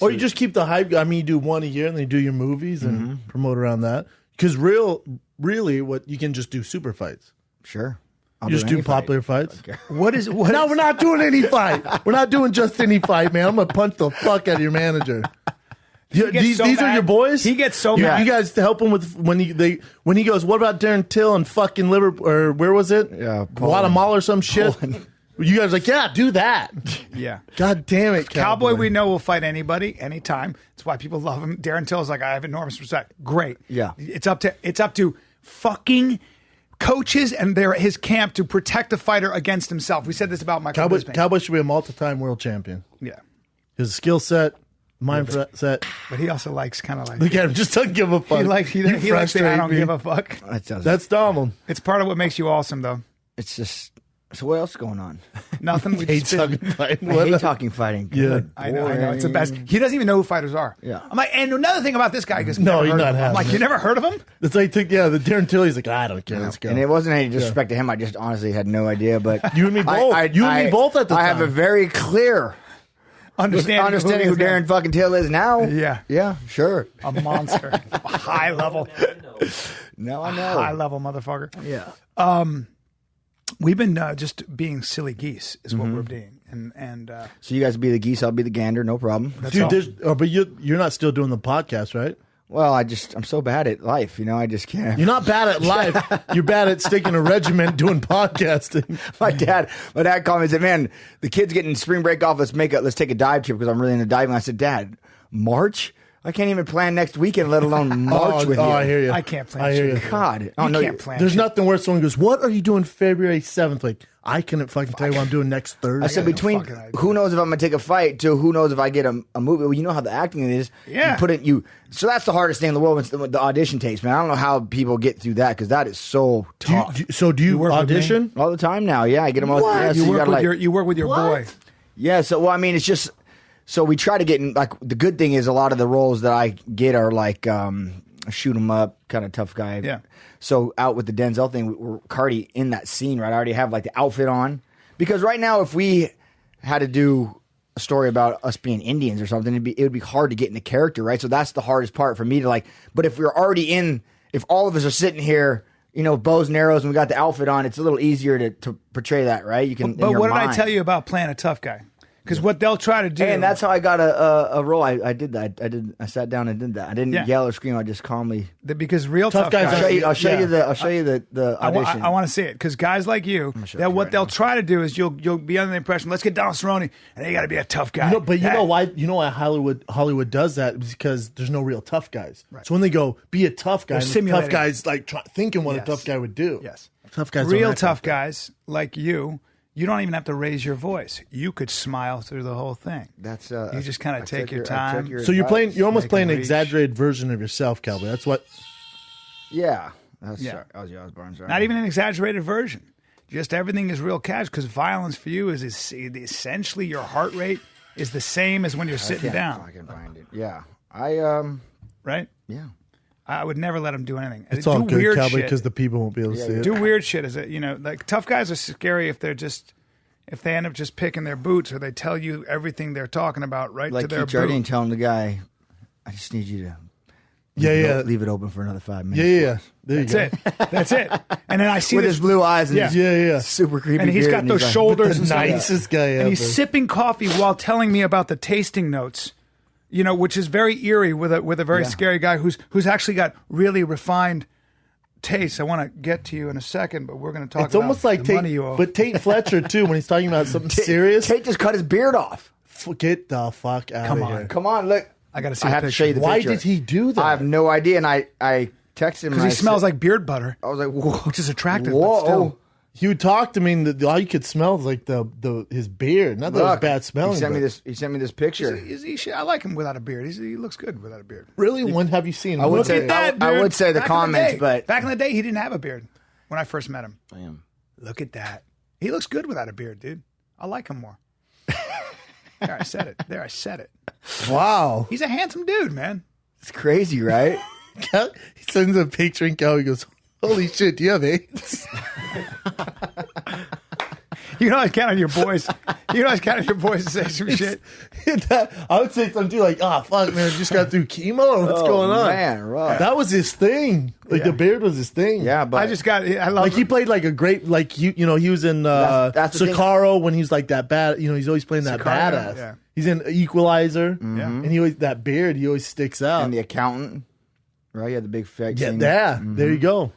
B: Or you just keep the hype. I mean, you do 1 a year and then you do your movies and promote around that. Because really, what you can just do super fights.
D: Sure.
B: You just do popular fights.
A: What?
B: No, we're not doing any fight. We're not doing just any fight, man. I'm gonna punch the fuck out of your manager. These are your boys.
A: He gets so mad.
B: You guys help him with when he goes. What about Darren Till and fucking Liverpool or where was it?
D: Yeah,
B: Guatemala or some shit. Poland. You guys are like, yeah, do that.
A: Yeah.
B: God damn it,
A: Cowboy. We know will fight anybody, anytime. That's why people love him. Darren Till is like, I have enormous respect. Great.
D: Yeah.
A: It's up to fucking coaches and his camp to protect the fighter against himself. We said this about Michael Bisping.
B: Cowboy should be a multi-time world champion.
A: Yeah.
B: His skill set, mindset.
A: But he also likes kind of like...
B: Look at him, just don't give a fuck.
A: He likes the I don't give a fuck.
B: That's Donald.
A: It's part of what makes you awesome, though.
D: It's just... So what else is going on?
A: Nothing. We
B: hate talking fighting.
D: I hate talking fighting. Good.
A: I know. It's the best. He doesn't even know who fighters are.
D: Yeah.
A: I'm like, and another thing about this guy, because
B: no, he's not.
A: I'm like, you never heard of him?
B: It's like, the Darren Till. He's like, I don't care. Let's go.
D: And it wasn't any disrespect to him. I just honestly had no idea. But
B: you and me both. You and me both at the time.
D: I have a very clear understanding who Darren fucking Till is now.
A: Yeah.
D: Yeah. Sure.
A: A monster. A high level.
D: No, I know.
A: High level motherfucker.
D: Yeah.
A: We've been just being silly geese is
D: Mm-hmm.
A: what we're being. And
D: So you guys be the geese, I'll be the gander, no problem.
B: Dude, but you're not still doing the podcast, right?
D: Well, I'm so bad at life, I just can't.
B: You're not bad at life. You're bad at sticking a regiment doing podcasting.
D: My dad called me and said, "Man, the kid's getting spring break off. Let's take a dive trip because I'm really into diving." I said, "Dad, March? I can't even plan next weekend, let alone March with you."
B: I hear you.
A: I can't plan.
B: I hear you.
D: God,
A: You can't plan.
B: There's
A: shit.
B: nothing worse. Someone goes, "What are you doing February 7th?" Like, I couldn't fucking tell you what I'm doing next Thursday.
D: I said
A: no
D: between
A: fucking idea.
D: who knows if I'm gonna take a fight to who knows if I get a movie. Well, you know how the acting is.
A: Yeah.
D: So that's the hardest thing in the world. It's the audition tapes, man. I don't know how people get through that because that is so tough.
B: Do you
A: work with me?
B: audition?
D: all the time now. Yeah, I get them all. Yeah, so
A: You work with your boy.
D: Yeah, so well, I mean, it's just so we try to get in. Like the good thing is a lot of the roles that I get are like shoot 'em up kind of tough guy.
A: Yeah.
D: So out with the Denzel thing, we're already in that scene, right? I already have like the outfit on because right now, if we had to do a story about us being Indians or something, it would be hard to get in the character, right? So that's the hardest part for me to like. But if we're already in, if all of us are sitting here. Bows and arrows, and we got the outfit on. It's a little easier to portray that, right? You can.
A: But
D: in your
A: what did I
D: mind.
A: tell you about playing a tough guy? Because what they'll try to do,
D: And that's how I got a role. I did that. I sat down and did that. I didn't
A: Yeah.
D: yell or scream. I just calmly.
A: because real tough,
B: guys
A: guys.
B: are-
D: I'll show
B: Yeah.
D: you the audition.
A: I want to see it because guys like you,
D: show it
A: what
D: right
A: they'll
D: now.
A: try to do is you'll be under the impression, let's get Donald Cerrone, and they got to be a tough guy.
B: But you
A: Hey,
B: know why? You know why Hollywood does that? Is because there's no real tough guys. Right. So when they go be a tough guy,
A: They're
B: and the
A: simulating.
B: tough guys like thinking what
A: Yes.
B: a tough guy would do.
A: Yes.
B: Tough guys.
A: real
B: don't act
A: tough
B: like that.
A: guys like you don't even have to raise your voice. You could smile through the whole thing.
D: That's
A: you just kind
D: I
A: of take
D: took
A: your
D: I took
A: time.
D: your
B: So you're playing.
D: advice.
B: You're almost
A: Make
B: playing an
A: them reach.
B: exaggerated version of yourself, Cowboy. That's what.
D: Yeah. That's
A: Yeah.
D: Ozzy Osbourne. Sorry.
A: Not even an exaggerated version. Just everything is real cash because violence for you is essentially your heart rate is the same as when you're sitting
D: I
A: down,
D: can find it. Yeah.
A: right?
D: Yeah.
A: I would never let them do anything.
B: It's
A: do
B: all good,
A: weird
B: Cowboy,
A: shit.
B: because the people won't be able to see it.
A: Do weird shit as like tough guys are scary if they end up just picking their boots or they tell you everything they're talking about right
D: Like
A: to their
D: Keith Jardine
A: boot.
D: telling the guy, "I just need you to
B: Yeah.
D: leave it open for another 5 minutes."
B: Yeah. There you
A: That's
B: go.
A: it. That's it. And then I see
D: With
A: this
D: his blue eyes and
A: Yeah.
D: his
B: Yeah.
D: super creepy
A: and he's
D: beard,
A: got those
D: like,
A: shoulders
B: The
A: and stuff.
B: nicest guy ever.
A: And he's sipping coffee while telling me about the tasting notes, which is very eerie with a very scary guy who's actually got really refined tastes. I want to get to you in a second, but we're going to talk
B: It's
A: about
B: almost like
A: the money
B: Tate,
A: you owe.
B: but Tate Fletcher too when he's talking about something serious.
D: Texas. Tate just cut his beard off.
B: Get the fuck out
A: Come
B: of
A: on.
B: here.
D: Come on, look.
A: I got to see
D: I
A: a
D: have to
A: picture.
D: show you the
B: Why
D: picture.
B: did he do that?
D: I have no idea, and I texted him.
A: Because he smells like beard butter,
D: I was like, "Whoa!"
A: which is attractive,
D: Whoa.
A: but still.
B: He would talk to me, and all you could smell was like the his beard. Not that it was
D: Look,
B: bad smelling.
D: He sent me
B: but-
D: this. He sent me this picture.
A: I like him without a beard. He looks good without a beard.
B: Really? When have you seen him?
D: I would
B: Look
D: say-
B: at
A: That
D: I
A: beard.
D: would say the
A: Back in
D: comments,
A: day-
D: but-
A: back in the day, he didn't have a beard when I first met him.
D: I am.
A: Look at that. He looks good without a beard, dude. I like him more. There, I said it.
B: Wow.
A: He's a handsome dude, man.
D: It's crazy, right?
B: He sends a picture and Cal. He goes, "Holy shit, do you have AIDS?"
A: You know I count on your boys. To say some shit.
B: I would say something too, like, fuck, man, just got through chemo. Or what's going on?
D: Man, rough.
B: That was his thing. Like the beard was his thing.
D: Yeah, but
A: I love
B: Like he played like a great, like he was in
D: That's the thing.
B: Sicario when he was like that bad. He's always playing that
A: Sicario,
B: badass.
A: yeah.
B: He's in Equalizer.
A: Yeah.
B: And he always that beard. He always sticks out.
D: and the accountant, right? You had the big fat.
B: Yeah,
D: scene.
B: there you go.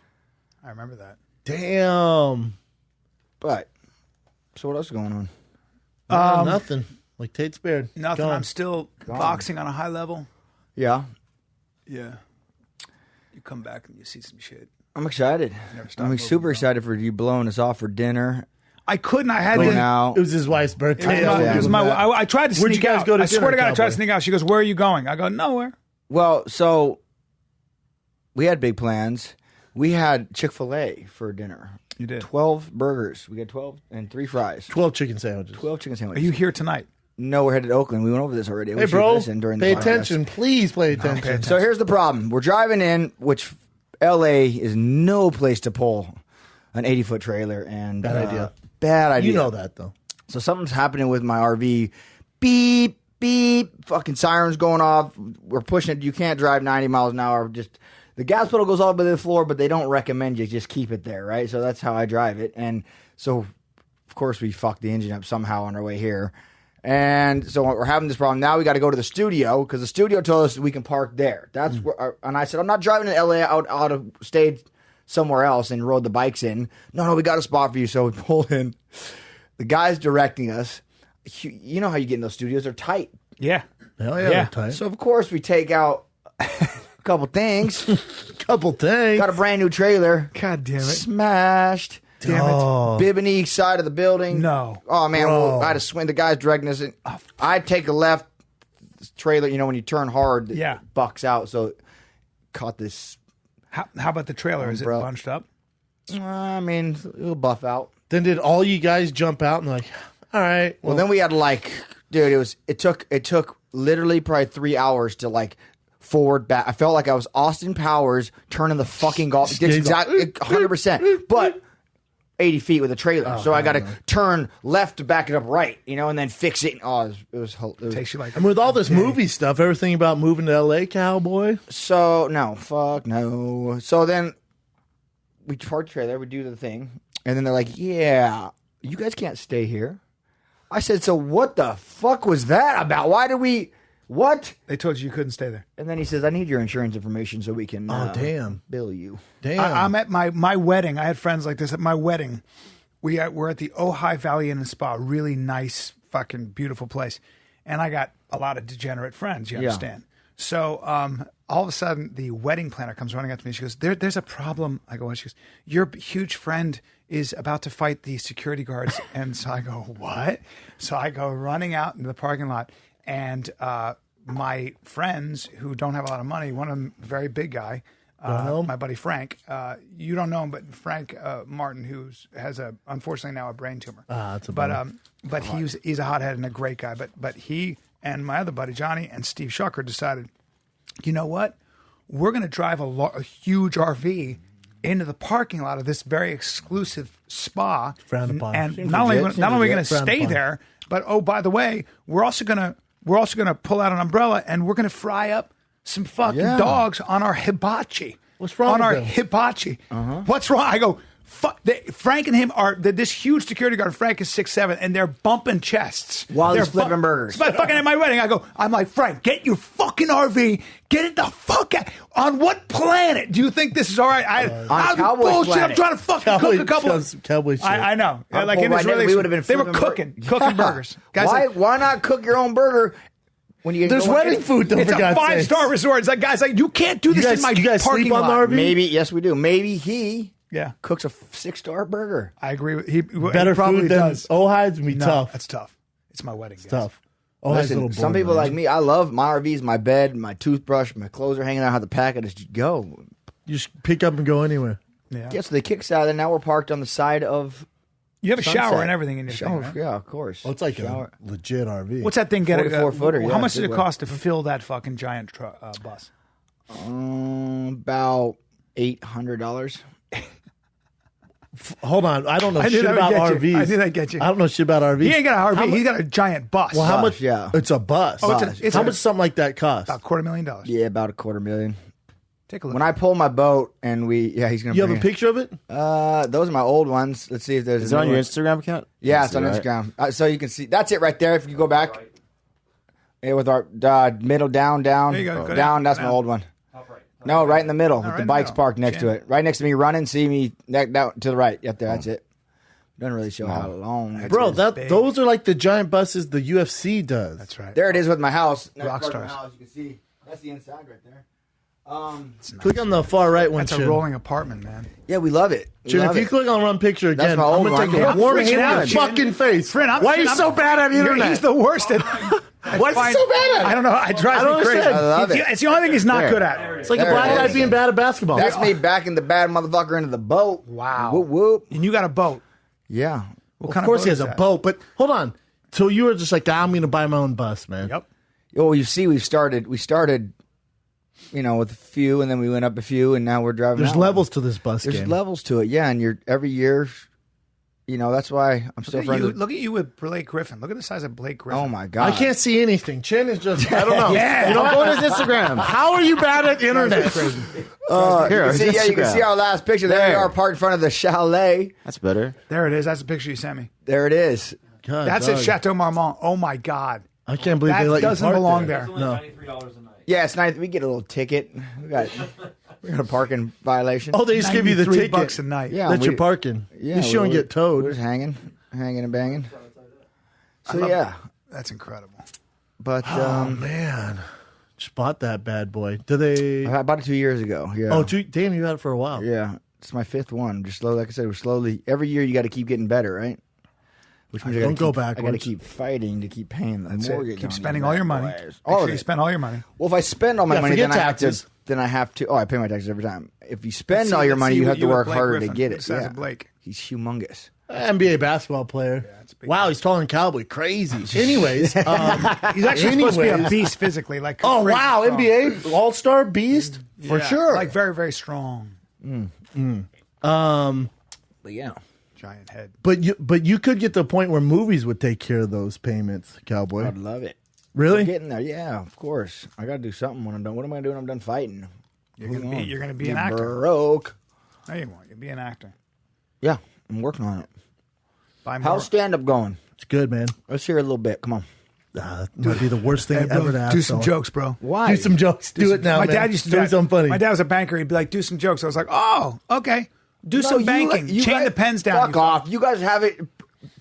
A: I remember that.
B: Damn.
D: But so what else is going on?
B: Nothing. Like Tate's beard.
A: Nothing.
B: Gone.
A: I'm still boxing on a high level.
D: Yeah,
A: Yeah. You come back and you see some shit.
D: I'm excited.
A: Never stop
D: I'm
A: moving,
D: super
A: bro.
D: excited for you blowing us off for dinner.
A: I couldn't. I had
D: Going
A: to.
D: out.
B: It was his wife's birthday.
A: It was I tried to
B: Where'd
A: sneak
B: you guys
A: out.
B: go to
A: I swear
B: dinner,
A: to God, I tried
B: Cowboy?
A: to sneak out. She goes, "Where are you going?" I go, "Nowhere."
D: Well, so we had big plans. We had Chick-fil-A for dinner.
A: You did.
D: 12 burgers. We got 12 and 3 fries.
B: 12 chicken sandwiches.
D: 12 chicken
A: Are
D: sandwiches.
A: you here tonight?
D: No, we're headed to Oakland. We went over this already. I
B: Hey,
D: wish you'd
B: bro,
D: listened during the
B: pay
D: podcast.
B: attention. Please pay attention.
A: attention.
D: So here's the problem. We're driving in, which LA is no place to pull an 80-foot trailer. And
B: Bad idea.
D: Bad idea.
B: You know that, though.
D: So something's happening with my RV. Beep, beep. Fucking sirens going off. We're pushing it. You can't drive 90 miles an hour. Just the gas pedal goes all the way to the floor, but they don't recommend you just keep it there, right? So that's how I drive it. And so, of course, we fucked the engine up somehow on our way here. And so we're having this problem. Now we got to go to the studio because the studio told us we can park there. That's where. And I said, I'm not driving to LA. Out of stayed somewhere else and rode the bikes in. No, we got a spot for you. So we pulled in. The guy's directing us. You know how you get in those studios? They're tight.
A: Yeah.
B: Hell yeah, they're tight.
D: So of course we take out a couple things.
B: Couple things.
D: Got a brand new trailer.
A: God damn it.
D: Smashed.
A: Damn it.
D: Bimini side of the building.
A: No.
D: Oh, man.
B: Bro.
D: Well, I had to swing. The guy's directing us. I'd take a left trailer. You know, when you turn hard, it bucks out. So caught this.
A: How about the trailer? Is it bunched up?
D: I mean, it'll buff out.
B: Then did all you guys jump out and like, all right.
D: Well, then we had like, dude, it took literally probably 3 hours to like forward back. I felt like I was Austin Powers turning the fucking golf. It's exactly 100%. But 80 feet with a trailer. So I got to turn left to back it up right, you know, and then fix it. Oh, it was
A: Takes you like
B: and with all this movie stuff, everything about moving to LA, Cowboy.
D: So, no, fuck no. So then we park the trailer, we do the thing, and then they're like, yeah, you guys can't stay here. I said, so what the fuck was that about? Why did we, what?
A: They told you couldn't stay there.
D: And then he says, I need your insurance information so we can
B: damn.
D: bill you.
B: Damn.
A: I'm at my wedding. I had friends like this at my wedding. We're at the Ojai Valley Inn and Spa, really nice, fucking beautiful place. And I got a lot of degenerate friends, you understand? So all of a sudden, the wedding planner comes running up to me. She goes, there's a problem. I go, what? She goes, your huge friend is about to fight the security guards. And so I go, what? So I go running out into the parking lot. And my friends who don't have a lot of money, one of them, very big guy, my buddy Frank. You don't know him, but Frank Martin, has unfortunately now a brain tumor.
B: That's a
A: but he's a hothead and a great guy. But he and my other buddy Johnny and Steve Shucker decided, you know what? We're going to drive a huge RV into the parking lot of this very exclusive spa.
B: Frowned upon.
A: And not only are we going to stay there, but oh, by the way, we're also going to pull out an umbrella and we're going to fry up some fucking dogs on our hibachi.
B: What's wrong
A: on our
B: with them?
A: hibachi? What's wrong? I go, Frank and him are this huge security guard. Frank is 6'7", and they're bumping chests
D: while
A: they're
D: he's flipping burgers.
A: But fucking at my wedding, I'm like, Frank, get your fucking RV, get it the fuck out. On what planet do you think this is all right?
D: On Cowboy's
A: bullshit.
D: planet.
A: I'm trying to fucking cook a couple of
B: Cowboy shit.
A: I know. Like in
D: Paul,
A: this
D: right now,
A: really,
D: we would have been
A: they were
D: flipping
A: cooking burgers. Guys,
D: why not cook your own burger? When you
B: There's wedding food, though,
A: it's
B: for
A: a
B: God's sakes.
A: 5-star resort. It's like, guys, you can't do this in my
B: you guys
A: parking
B: sleep on
A: lot.
B: the RV?
D: Maybe, yes, we do. Maybe he
A: Yeah.
D: cooks a 6-star burger.
A: I agree.
B: Better
A: he probably
B: food than
A: does.
B: Ojai's would be
A: No,
B: tough.
A: That's tough. It's my wedding.
B: It's
A: guys.
B: tough. Ojai's a little
D: Listen, some
B: boring,
D: people
B: man.
D: like me, I love my RVs, my bed, my toothbrush, my clothes are hanging out. I have to pack it. Just go.
B: You just pick up and go anywhere.
A: Yeah.
D: Yeah, so they kicked us out, and now we're parked on the side of.
A: You have a shower
D: Sunset.
A: and everything in your thing, right?
D: Yeah, of course.
B: Well, it's like
D: Shower.
B: a legit RV.
A: What's that thing get?
D: 44-footer,
A: How
D: yeah,
A: much does
D: big
A: it
D: one.
A: cost to fill that fucking giant bus?
D: About $800.
B: Hold on. I don't know
A: I knew
B: shit
A: that would
B: about
A: get you.
B: RVs.
A: I knew that'd get you.
B: I don't know shit about RVs.
A: He ain't got an RV.
B: How
A: He's got a giant bus.
B: Well, how
D: Bus,
B: much?
D: yeah.
B: It's a bus.
A: Oh,
B: How much something like that cost?
A: about $250,000.
D: Yeah, about $250,000.
A: Take a look.
D: When I pull my boat and he's gonna.
B: You have
D: bring
B: a picture of it?
D: Those are my old ones. Let's see if there's.
C: Is it on your Instagram account?
D: Yeah, it's on
C: Right.
D: Instagram. So you can see. That's it right there. If you go back. Yeah, with our middle down.
A: There you go. Go
D: down.
A: down.
D: That's my
A: Down.
D: old one. No, right in the middle. With
A: right
D: the
A: in the
D: bikes
A: middle.
D: parked next to
A: Chin.
D: it. Right next to me running. See me down to the right. Up there. That's it. Doesn't really show how long.
B: Bro,
A: big.
B: those are like the giant buses the UFC does.
A: That's right.
D: There it is with my house. Next
A: Rock
D: part of my
A: stars.
D: house, you can see. That's the inside right there.
B: Click on the far right one,
A: That's a
B: Chin.
A: rolling apartment, man.
D: Yeah, we love it. We
B: Chin,
D: love
B: if you
D: it.
B: click on one picture
D: That's
B: again,
D: my
B: I'm
D: old
B: going to take
D: one.
B: a
A: I'm
B: warm
A: freaking
B: hand
A: out,
B: in your
A: Chin.
B: fucking face.
A: Friend,
B: Why are you so bad at the
A: He's
B: internet?
A: the worst at.
B: Why is he so bad at it?
A: I don't know. It drives
B: I don't
A: me crazy.
B: understand.
D: I love it.
A: It's the only thing he's not
D: There.
A: good at.
B: It's like a
D: There
B: black
D: it
B: guy
D: is.
B: being bad at basketball.
D: That's me backing the bad motherfucker into the boat.
A: Wow.
D: Whoop whoop.
A: And you got a boat.
D: Yeah.
A: What
B: Of
A: kind
B: course he
A: boat
B: has
A: is
B: a
A: that?
B: boat, but hold on. So you were just like, I'm going to buy my own bus, man.
A: Yep.
D: Oh, you see, we started, with a few, and then we went up a few, and now we're driving.
B: There's
D: out.
B: levels to this bus
D: There's
B: game.
D: levels to it, yeah. And every year, You know, that's why I'm still friends with...
A: Look at you with Blake Griffin. Look at the size of Blake Griffin.
D: Oh, my God.
B: I can't see anything. Chin is just, I don't know.
A: Yeah.
B: You know, go to his Instagram. How are you bad at internet?
C: Here,
D: you can see our last picture. There we
C: There.
D: are, parked in front of the chalet.
C: That's better.
A: There it is. That's the picture you sent me.
D: There it is.
B: God,
A: That's
B: dog.
A: at Chateau Marmont. Oh, my God.
B: I can't believe
A: That
B: they let you
A: doesn't
B: park
A: belong
B: there.
A: there.
B: No.
E: $93 a night.
D: Yeah, it's nice. We get a little ticket. We got a parking violation.
B: Oh, they just give you the ticket.
A: $93 a night.
D: Yeah.
B: That
D: we-
B: you're parking.
D: Yeah,
B: At least you don't get
D: We're
B: towed.
D: just hanging and banging. So, yeah.
A: That's incredible.
D: But
B: Oh, man. Just bought that bad boy. Do they?
D: I bought it 2 years ago. Yeah.
B: Oh, damn, you had it for a while.
D: Yeah. It's my fifth one. Just slowly, like I said, we're slowly. Every year you got to keep getting better, right? Which means
B: Don't go
D: I got to
B: backwards.
D: keep fighting to keep paying the
A: That's it.
D: mortgage.
A: Keep
D: on
A: spending
D: these
A: all your
D: bad
A: money.
D: boys.
A: Make
D: All
A: sure
D: of
A: you
D: it.
A: spend all your money.
D: Well, if I spend all my
B: Yeah,
D: money,
B: forget
D: then
B: taxes.
D: I have to. Oh, I pay my taxes every time. If you spend all
A: See-
D: your money,
A: see
D: you
A: what
D: have to
A: with
D: work
A: Blake
D: harder
A: Griffin,
D: to get
A: the
D: it.
A: size
D: Yeah.
A: of Blake.
D: He's humongous.
B: NBA basketball player.
A: it's big.
B: Wow, he's taller than Cowboy. Crazy. Anyways.
A: He's actually supposed to be a
B: anyways.
A: beast physically. Like
B: Oh,
A: crazy
B: wow.
A: strong.
B: NBA All-Star Beast? For
A: Yeah,
B: sure.
A: Like very, very strong.
D: But yeah.
A: Giant head.
B: But you could get to the point where movies would take care of those payments, Cowboy.
D: I'd love it.
B: Really?
D: I'm getting there. Yeah, of course. I got to do something when I'm done. What am I doing when I'm done fighting?
A: You're gonna be an actor.
D: Broke.
A: There you go. You'll be an actor.
D: Yeah, I'm working on it.
A: Buy more.
D: How's stand up going?
B: It's good, man.
D: Let's hear a little bit. Come on.
B: That might be the worst thing
A: Hey, bro,
B: ever to ask.
A: do some
B: someone.
A: jokes, bro.
D: Why?
B: Do some jokes. Do it now,
A: My
B: man.
A: dad used to
B: do something funny.
A: My dad was a banker. He'd be like, "Do some jokes." I was like, "Oh, okay. Do some banking. Chain
D: guys-
A: the pens down."
D: Fuck off. You guys have it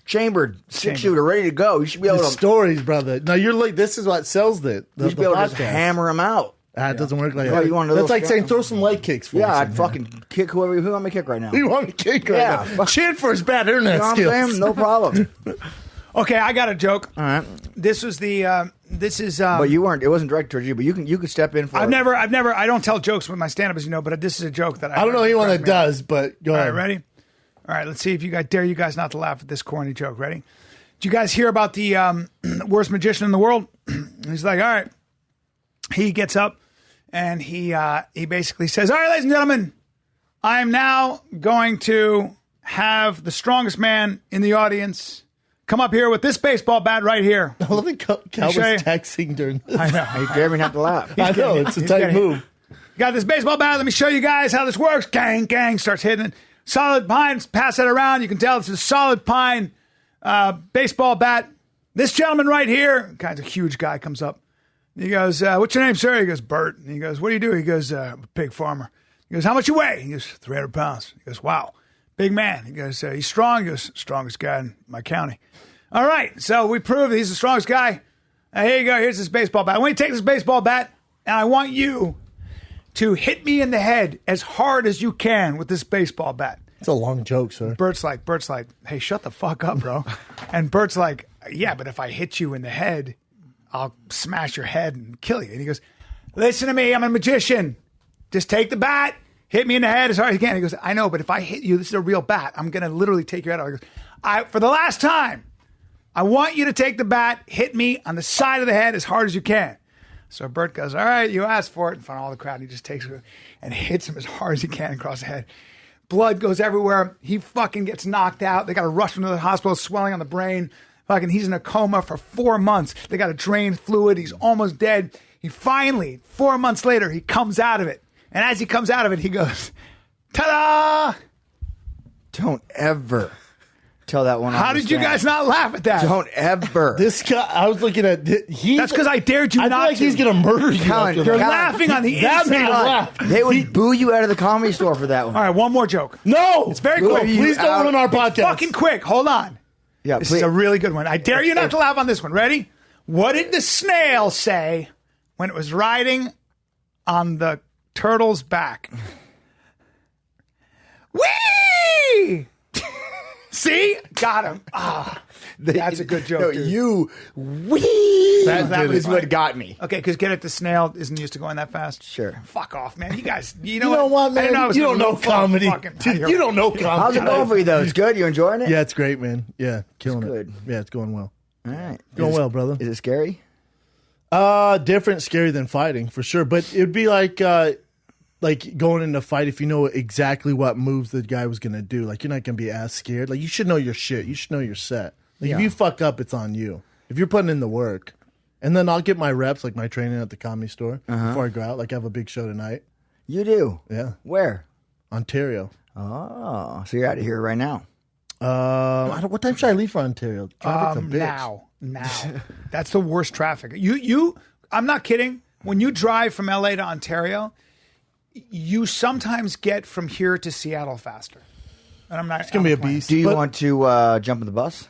D: chambered, six shooter, ready to go. You should be able
B: The
D: to.
B: stories, brother. No, you're like, this is what sells it.
D: You should be able to just hammer them out.
B: It doesn't work like
D: Oh,
B: that.
D: you want a
B: That's
D: little
B: like
D: scrap?
B: saying throw some leg kicks for
D: Yeah,
B: us.
D: I'd fucking kick who I'm going to kick right now.
B: You want me to kick right
D: Yeah,
B: now?
D: fuck.
B: Cheer for his bad internet
D: You know what I'm
B: skills.
D: saying? No problem.
A: Okay, I got a joke.
D: All right.
A: This was the. This is.
D: But you weren't. It wasn't directed towards you. But you could step in for.
A: I've never. I don't tell jokes with my stand-up, as you know. But this is a joke that
B: I don't know anyone that does, but go
A: All
B: ahead.
A: right, ready? All right, let's see if you guys dare you guys not to laugh at this corny joke. Ready? Did you guys hear about the worst magician in the world? He's like, all right. He gets up and he basically says, all right, ladies and gentlemen, I am now going to have the strongest man in the audience come up here with this baseball bat right here.
B: I love that Cal was
A: show you?
B: texting during this.
A: I know.
D: Hey, Jeremy, not to laugh.
B: I know, it's a tight
A: getting-
B: move.
A: Got this baseball bat. Let me show you guys how this works. Gang, gang, starts hitting it. Solid pine. Pass it around. You can tell it's a solid pine baseball bat. This gentleman right here, kind of a huge guy, comes up. He goes, what's your name, sir? He goes, Bert. And he goes, what do you do? He goes, I'm a pig farmer. He goes, how much you weigh? He goes, 300 pounds. He goes, wow, big man. He goes, he's strong. He goes, strongest guy in my county. All right, so we proved he's the strongest guy. Here you go. Here's this baseball bat. I want you to take this baseball bat, and I want you to hit me in the head as hard as you can with this baseball bat.
B: It's a long joke, sir.
A: Bert's like, hey, shut the fuck up, bro. And Bert's like, yeah, but if I hit you in the head, I'll smash your head and kill you. And he goes, listen to me, I'm a magician. Just take the bat, hit me in the head as hard as you can. He goes, I know, but if I hit you, this is a real bat. I'm going to literally take your head off. He goes, for the last time, I want you to take the bat, hit me on the side of the head as hard as you can. So Bert goes, all right, you asked for it in front of all the crowd. And he just takes it and hits him as hard as he can across the head. Blood goes everywhere. He fucking gets knocked out. They got to rush him to the hospital, swelling on the brain. Fucking, he's in a coma for 4 months. They got to drain fluid. He's almost dead. He finally, 4 months later, he comes out of it. And as he comes out of it, he goes, ta-da!
D: Don't ever tell that one.
A: How did you guys not laugh at that?
D: Don't ever.
B: This guy, I was looking at.
A: That's because I dared you
B: I
A: not
B: feel like
A: to.
B: he's going to murder you.
D: Colin,
B: after
A: You're
B: that.
A: laughing on the
B: That made him
A: inside.
B: laugh.
D: They would boo you out of the comedy store for that one.
A: All right, one more joke.
B: No,
A: It's very
D: Boo
A: quick.
D: you
B: Please don't
D: out.
B: ruin our podcast.
A: Fucking quick. Hold on.
D: Yeah,
A: This
D: please.
A: is a really good one. I dare you not to laugh on this one. Ready? What did the snail say when it was riding on the turtle's back? Whee! See? Got him. Ah, that's a good joke,
D: No,
A: dude.
D: you wee.
A: That
D: That
A: was
D: was what got me.
A: Okay, because get it, the snail isn't used to going that fast.
D: Sure.
A: Fuck off, man. You guys, you
B: You
A: know,
B: know what,
A: I
B: man?
A: didn't I was
B: You
A: gonna
B: don't know
A: move full
B: comedy.
A: fucking-
B: Dude, you don't know comedy.
D: How's it going for you though? It's good. You enjoying it?
B: Yeah, it's great, man. Yeah, killing it.
D: good.
B: Yeah, it's going well.
D: All right.
B: Going well, brother.
D: Is it scary?
B: Different, scary than fighting for sure. But it'd be like like going into a fight if you know exactly what moves the guy was gonna do. Like you're not gonna be as scared. Like you should know your shit. You should know your set. Like if you fuck up, it's on you. If you're putting in the work, and then I'll get my reps, like my training at the Comedy Store before I go out. Like I have a big show tonight.
D: You do?
B: Yeah.
D: Where?
B: Ontario.
D: Oh, so you're out of here right now.
B: What time should I leave for Ontario? Traffic's a bitch.
A: Now. That's the worst traffic. I'm not kidding. When you drive from LA to Ontario, you sometimes get from here to Seattle faster. And I'm not.
B: It's gonna be a beast.
D: Do you want to jump in the bus?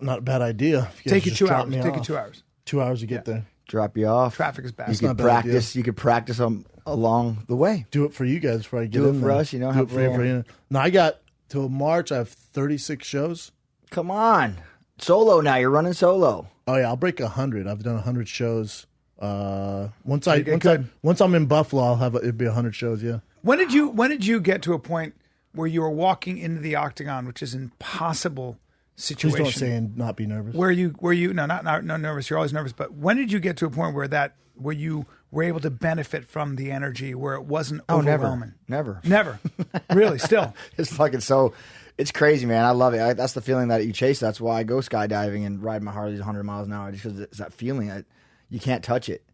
B: Not a bad idea.
A: Take you 2 hours. Take you 2 hours.
B: 2 hours to get there.
D: Drop you off.
A: Traffic is bad.
D: You could practice. You could practice along the way.
B: Do it for you guys before I get
D: Do
B: in
D: it for
B: there.
D: us, you know.
B: Do it for you. No, I got till March. I have 36 shows.
D: Come on, solo now. You're running solo.
B: Oh yeah, I'll break 100. I've done 100 shows. Once I'm in Buffalo, it'll be 100 shows. Yeah.
A: When did you get to a point where you were walking into the Octagon, which is an impossible situation?
B: Please don't say and not be nervous.
A: Where you no, not nervous. You're always nervous. But when did you get to a point where you were able to benefit from the energy, where it wasn't overwhelming?
D: Never.
A: Really, still.
D: It's fucking so. It's crazy, man. I love it. That's the feeling that you chase. That's why I go skydiving and ride my Harleys 100 miles an hour, just because it's that feeling that you can't touch it.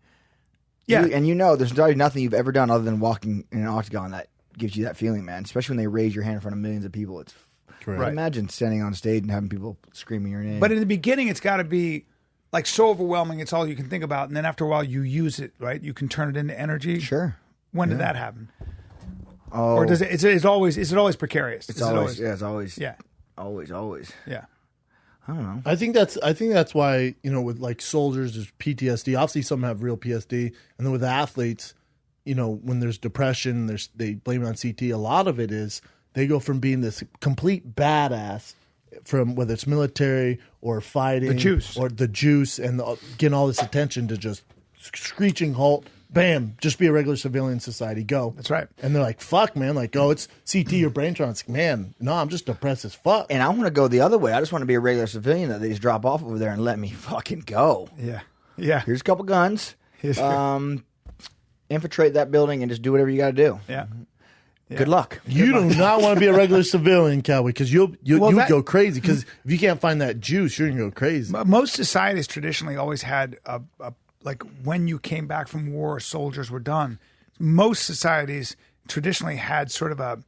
A: Yeah,
D: and there's probably nothing you've ever done other than walking in an octagon that gives you that feeling, man. Especially when they raise your hand in front of millions of people. It's
B: Correct.
D: Imagine standing on stage and having people screaming your name.
A: But in the beginning, it's got to be like so overwhelming. It's all you can think about, and then after a while, you use it. Right? You can turn it into energy.
D: Sure.
A: When did that happen?
D: Oh,
A: or does it? Is it always precarious?
D: It's always. Yeah, it's always.
A: Yeah.
D: Always.
A: Yeah.
D: I don't know.
B: I think that's why, with like soldiers, there's PTSD. Obviously, some have real PSD, and then with athletes, when there's depression, they blame it on CT. A lot of it is they go from being this complete badass, from whether it's military or fighting, the juice, and getting all this attention to just screeching halt. Bam, just be a regular civilian society. Go.
A: That's right.
B: And they're like, fuck, man. Like, oh, it's CT, your brain trauma's like, man, no, I'm just depressed as fuck.
D: And I want to go the other way. I just want to be a regular civilian that they just drop off over there and let me fucking go.
A: Yeah. Yeah.
D: Here's a couple guns. Infiltrate that building and just do whatever you got to do.
A: Yeah.
D: Good luck.
B: You do not want to be a regular civilian, Cowboy, because you'll go crazy. Because if you can't find that juice, you're going to go crazy.
A: Most societies traditionally always had like when you came back from war, soldiers were done. Most societies traditionally had sort of a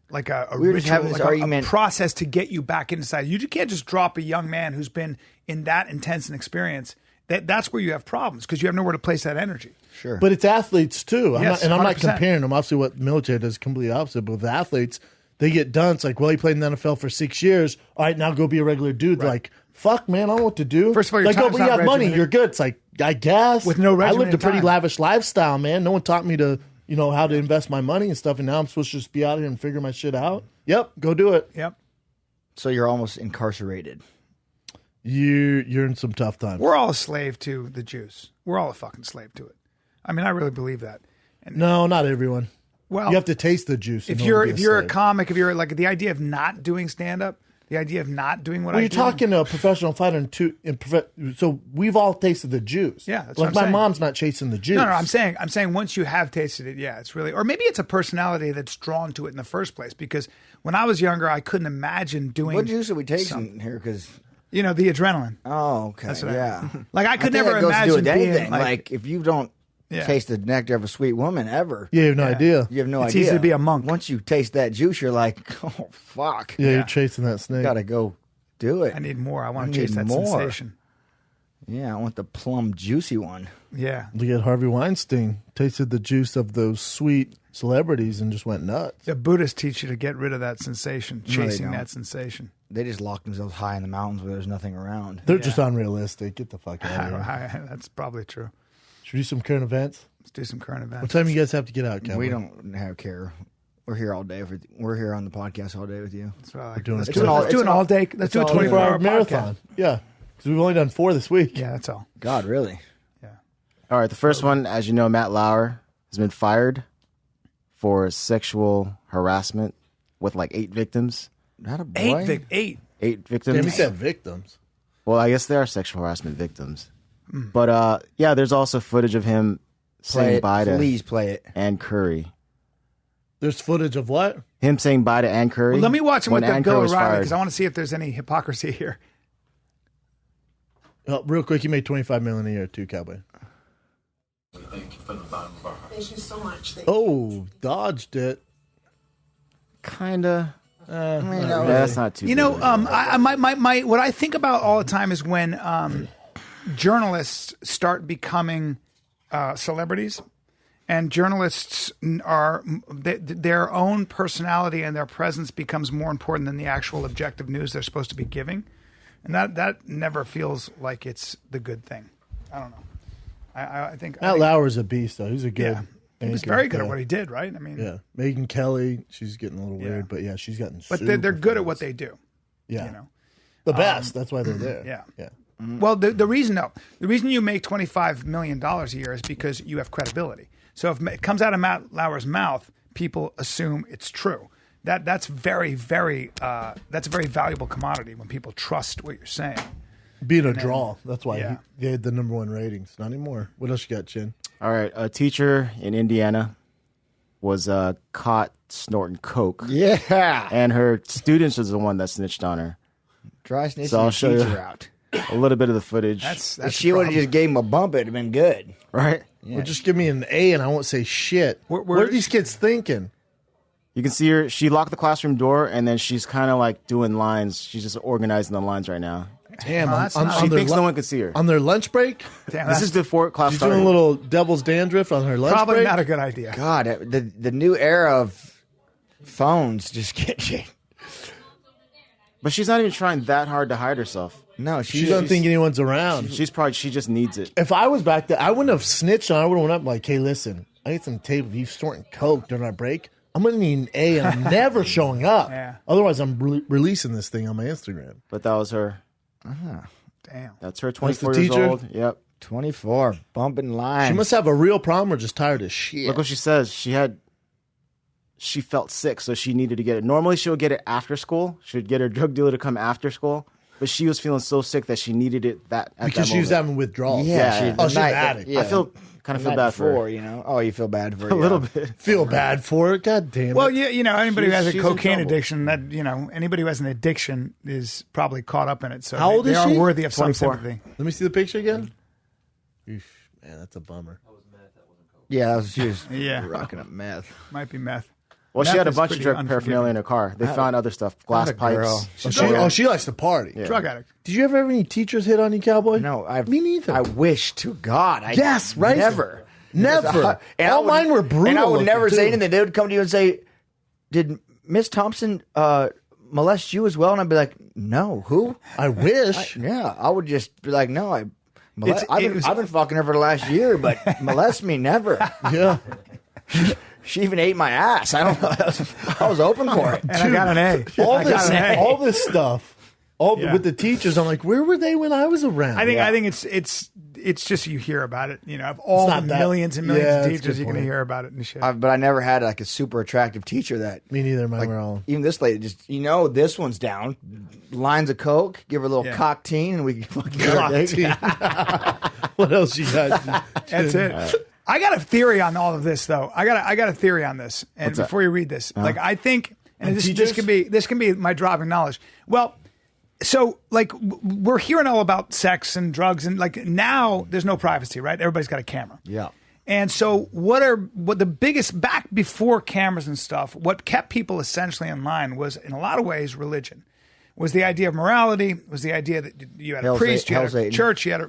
A: ritual, like a process to get you back into society. You can't just drop a young man who's been in that intense an experience. That's where you have problems because you have nowhere to place that energy.
D: Sure.
B: But it's athletes too. I'm
A: Yes,
B: not
A: 100%.
B: comparing them. Obviously, what military does is completely opposite. But with athletes, they get done. It's like, well, he played in the NFL for 6 years. All right, now go be a regular dude. They're like, fuck, man, I don't know what to do.
A: First of all, your
B: like, oh,
A: time's
B: but you
A: not
B: have money.
A: regimented.
B: You're good. It's like, I guess.
A: With no
B: I lived a
A: regimented
B: pretty
A: time.
B: lavish lifestyle, man. No one taught me to, how to invest my money and stuff. And now I'm supposed to just be out here and figure my shit out. Yep, go do it.
A: Yep.
D: So you're almost incarcerated.
B: You're in some tough times.
A: We're all a slave to the juice. We're all a fucking slave to it. I mean, I really believe that. And,
B: No, not everyone.
A: well,
B: You have to taste the juice.
A: if
B: in
A: you're
B: order to be
A: a
B: slave.
A: comic, if you're like the idea of not doing stand up, the idea of not doing what
B: Well,
A: I
B: you're
A: do.
B: talking to a professional fighter, so we've all tasted the juice.
A: Yeah, that's
B: like
A: what I'm
B: my
A: saying.
B: mom's not chasing the juice.
A: No, I'm saying once you have tasted it, yeah, it's really, or maybe it's a personality that's drawn to it in the first place. Because when I was younger, I couldn't imagine doing.
D: What juice are we taking here? Because
A: the adrenaline.
D: oh, okay,
A: That's what
D: yeah.
A: Like I could
D: think
A: never
D: that goes to do
A: imagine
D: with anything.
A: being
D: Like if you don't
A: Yeah.
D: taste the nectar of a sweet woman ever,
B: Yeah, you have no idea.
D: you have no
A: It's
D: idea.
A: easy to be a monk.
D: Once you taste that juice, you're like, oh fuck,
B: Yeah, you're chasing that snake.
D: gotta go do it.
A: I need more. I want
D: I
A: to chase
D: need
A: that
D: more.
A: sensation.
D: Yeah, I want the plum juicy one.
A: Yeah.
B: Look at Harvey Weinstein. Tasted the juice of those sweet celebrities and just went nuts.
A: The Buddhists teach you to get rid of that sensation,
D: they
A: chasing
D: don't.
A: that sensation.
D: They just lock themselves high in the mountains where there's nothing around.
B: They're just unrealistic. Get the fuck out of here.
A: That's probably true.
B: Should we do some current events?
A: Let's do some current events.
B: What time you guys have to get out, Cowboy?
D: We don't have care. We're here all day. We're here on the podcast all day with you.
A: That's what I like.
B: We're doing
A: Let's
B: it.
A: do it. Let's do an all day. Let's do a
D: all
A: 24-hour
B: 24-hour marathon. Yeah, because we've only done 4 this week.
A: Yeah, that's all.
D: God, really?
A: Yeah.
C: All right, the first one, as you know, Matt Lauer has been fired for sexual harassment with like 8 victims.
D: Not a boy.
A: 8.
C: 8 victims.
B: Damn, he said victims.
C: Well, I guess they are sexual harassment victims. But yeah, there's also footage of him
D: Play
C: saying
D: it.
C: bye to
D: Please play it.
C: Ann Curry.
B: There's footage of what?
C: Him saying bye to Ann Curry.
A: Well, let me watch him with
C: when
A: the
C: Ann
A: Bill
C: Curry was
A: O'Reilly
C: fired.
A: because I want to see if there's any hypocrisy here.
B: Real quick, he made $25 million a year too, Cowboy.
E: Thank you from the bottom of our hearts.
F: Thank you so much.
B: Oh, dodged it.
C: Kinda. That's not too.
A: You know,
C: big.
A: my what I think about all the time is when journalists start becoming celebrities, and journalists are their own personality and their presence becomes more important than the actual objective news they're supposed to be giving, and that never feels like it's the good thing. I don't know. I think
B: Matt Lauer's a beast, though. He's a good.
A: Yeah. He was
B: anchor.
A: very good
B: Yeah.
A: at what he did, right? I mean,
B: Yeah, Megyn Kelly, she's getting a little weird, but yeah, she's gotten.
A: but they're good at what they do.
B: Yeah,
A: You know.
B: the best. That's why they're there.
A: Yeah.
B: yeah.
A: Well, the reason you make $25 million a year is because you have credibility. So if it comes out of Matt Lauer's mouth, people assume it's true. That's very, very that's a very valuable commodity when people trust what you're saying.
B: Beat a draw. That's why
A: Yeah.
B: they had the #1 ratings. Not anymore. What else you got, Chin?
C: All right, a teacher in Indiana was caught snorting coke,
D: Yeah.
C: and her students was the one that snitched on her.
D: Try snitching
C: So I'll
D: your
C: show you
D: teacher out.
C: a little bit of the footage.
A: That's
D: If she would have just gave him a bump, it'd have been good.
C: right.
B: Well, just give me an A and I won't say shit.
A: Where
B: what are
A: is
B: these kids thinking?
C: You can see her. She locked the classroom door, and then she's kind of like doing lines. She's just organizing the lines right now.
B: Damn,
A: No,
B: on,
A: that's
B: on,
A: not-
B: on
C: She
B: their
C: thinks
B: lu-
C: no one can see her.
B: on their lunch break.
A: Damn,
C: This
A: that's
C: is before class
B: She's
C: started.
B: doing a little devil's dandruff on her lunch
A: probably
B: break.
A: not a good idea.
D: God, the new era of phones just get you.
C: But she's not even trying that hard to hide herself.
D: No,
B: She doesn't think anyone's around.
C: She just needs it.
B: If I was back there, I wouldn't have snitched on her. I would have went up like, hey, listen, I get some tape of you snorting coke during our break. I'm going to need an A and I'm never showing up.
A: Yeah.
B: Otherwise, I'm releasing this thing on my Instagram.
C: But that was her.
A: Damn.
C: That's her.
B: the
C: 24 years
B: teacher?
C: old. Yep.
D: 24 bumping lines.
B: She must have a real problem or just tired as shit.
C: Look what she says. She felt sick, so she needed to get it. Normally, she would get it after school. She would get her drug dealer to come after school. But she was feeling so sick that she needed it at
B: because
C: that
B: she was
C: moment.
B: having withdrawals.
C: Yeah.
B: Oh, she's an addict.
C: I feel
D: the
C: feel
D: night
C: bad for
D: before,
C: her.
D: you know. Oh, you feel bad for her.
C: A little bit.
B: Feel bad for her. God damn it.
A: Well, you know, anybody who has a
C: She's in
A: cocaine
C: trouble.
A: addiction, that anybody who has an addiction is probably caught up in it. So
B: How old
A: they
B: is
A: are
B: she?
A: worthy of some
C: 24.
A: sympathy.
B: Let me see the picture again. Oof, man, that's a bummer.
D: Yeah, she was
A: Yeah.
D: rocking up meth.
A: Might be meth.
C: Well, she
A: Meth
C: had a
A: is
C: bunch of
A: pretty
C: drug
A: unforgiving.
C: paraphernalia in her car. They found other stuff, glass
D: Not a girl.
C: pipes.
B: She likes to party.
A: Drug addict.
B: Did you ever have any teachers hit on you, Cowboy?
D: No,
B: Me neither.
D: I wish to God.
B: Yes, right?
D: Never.
B: Never.
D: And
B: All
D: I would-
B: mine were brutal.
D: And I would
B: looking,
D: never
B: too.
D: say anything. They would come to you and say, "Did Miss Thompson molest you as well?" And I'd be like, "No, who?"
B: I wish.
D: Yeah, I would just be like, "No, I've
A: It was-
D: been fucking her for the last year, but molest me never."
B: Yeah.
D: She even ate my ass. I don't know. I was open for it.
A: And I got an A.
B: all
A: I got
B: this,
A: an A.
B: all this stuff,
A: Yeah.
B: with the teachers. I'm like, where were they when I was around?
A: I think it's just you hear about it. You know, of all
B: It's
A: the
B: not that-
A: millions and millions
B: Yeah,
A: of
B: that's a
A: teachers,
B: good
A: you're going to
B: point.
A: hear about it and shit.
D: But I never had like a super attractive teacher that.
B: Me neither. Mine
D: Like,
B: were all.
D: even this lady, just this one's down. Lines of coke, give her a little
A: Yeah.
D: cockteen, and we can fucking get her dick.
B: What else you got?
A: That's it. I got a theory on all of this, though. I got a theory on this. And
C: What's that?
A: before you read this, like I think, and this
B: teachers?
A: can be my dropping knowledge. Well, so like we're hearing all about sex and drugs, and like now there's no privacy, right? Everybody's got a camera.
D: Yeah.
A: And so what the biggest, back before cameras and stuff, what kept people essentially in line was in a lot of ways religion. Was the idea of morality, was the idea that you had a
D: Hell's
A: priest, you had
D: Hell's
A: a
D: Satan.
A: church, you had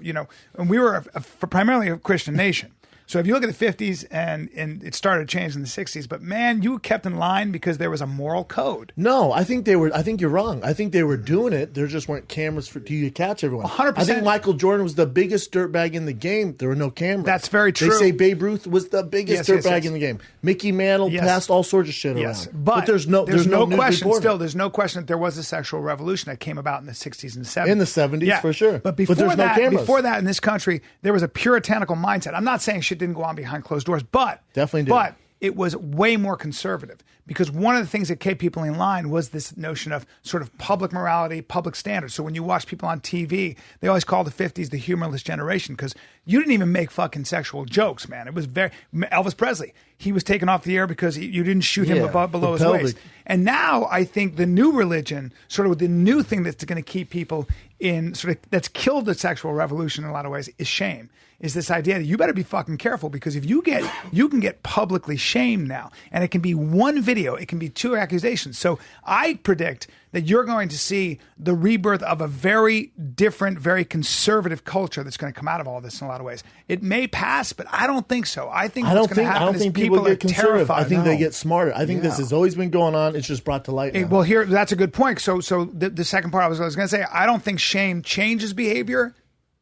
A: and we were primarily a Christian nation. So if you look at the 50s and it started to change in the 60s, but man, you were kept in line because there was a moral code.
B: No, I think you're wrong. I think they were doing it. There just weren't cameras for you to catch everyone.
A: 100%.
B: I think Michael Jordan was the biggest dirtbag in the game. There were no cameras.
A: That's very true.
B: They say Babe Ruth was the biggest
A: Yes, yes,
B: dirtbag
A: yes.
B: in the game. Mickey Mantle
A: Yes.
B: passed all sorts of shit
A: Yes,
B: around.
A: but
B: there's no
A: news question.
B: reporter.
A: Still, there's no question that there was a sexual revolution that came about in the 60s and 70s.
B: In the 70s, for sure.
A: But
B: But
A: before
B: there's no
A: that,
B: cameras.
A: before that, in this country, there was a puritanical mindset. I'm not saying shit didn't go on behind closed doors, but
B: Definitely did.
A: But it was way more conservative because one of the things that kept people in line was this notion of sort of public morality, public standards. So when you watch people on TV, they always call the 50s the humorless generation because you didn't even make fucking sexual jokes, man. It was very Elvis Presley. he was taken off the air because you didn't shoot him below his
B: pelvic.
A: waist. And now I think the new religion, sort of the new thing that's going to keep people in sort of, that's killed the sexual revolution in a lot of ways, is shame. Is this idea that you better be fucking careful, because if you can get publicly shamed now, and it can be one video, it can be 2 accusations. So I predict that you're going to see the rebirth of a very different, very conservative culture that's going to come out of all this in a lot of ways. It may pass, but I don't think so. I think what's going to happen
B: I don't
A: is
B: think people
A: are
B: get conservative.
A: terrified.
B: I think
A: No.
B: they get smarter. I think this has always been going on. It's just brought to light now.
A: Well, here, that's a good point. So the second part I was going to say, I don't think shame changes behavior.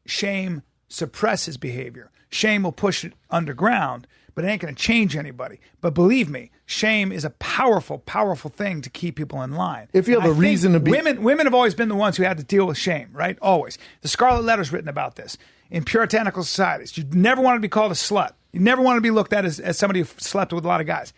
A: Shame suppresses behavior. Shame will push it underground, but it ain't going to change anybody. But believe me, shame is a powerful, powerful thing to keep people in line.
B: If you have
A: And
B: a
A: I think
B: reason to be...
A: Women have always been the ones who had to deal with shame, right? Always. The Scarlet Letter's written about this. In puritanical societies, you never want to be called a slut. You never want to be looked at as somebody who slept with a lot of guys.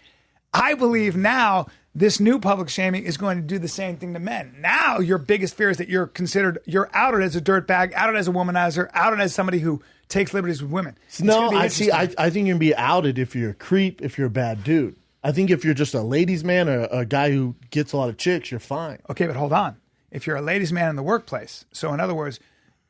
A: I believe now this new public shaming is going to do the same thing to men. Now your biggest fear is that you're outed as a dirtbag, outed as a womanizer, outed as somebody who takes liberties with women.
B: No, I think you can be outed if you're a creep, if you're a bad dude. I think if you're just a ladies' man or a guy who gets a lot of chicks, you're fine.
A: Okay, but hold on. If you're a ladies' man in the workplace, so in other words,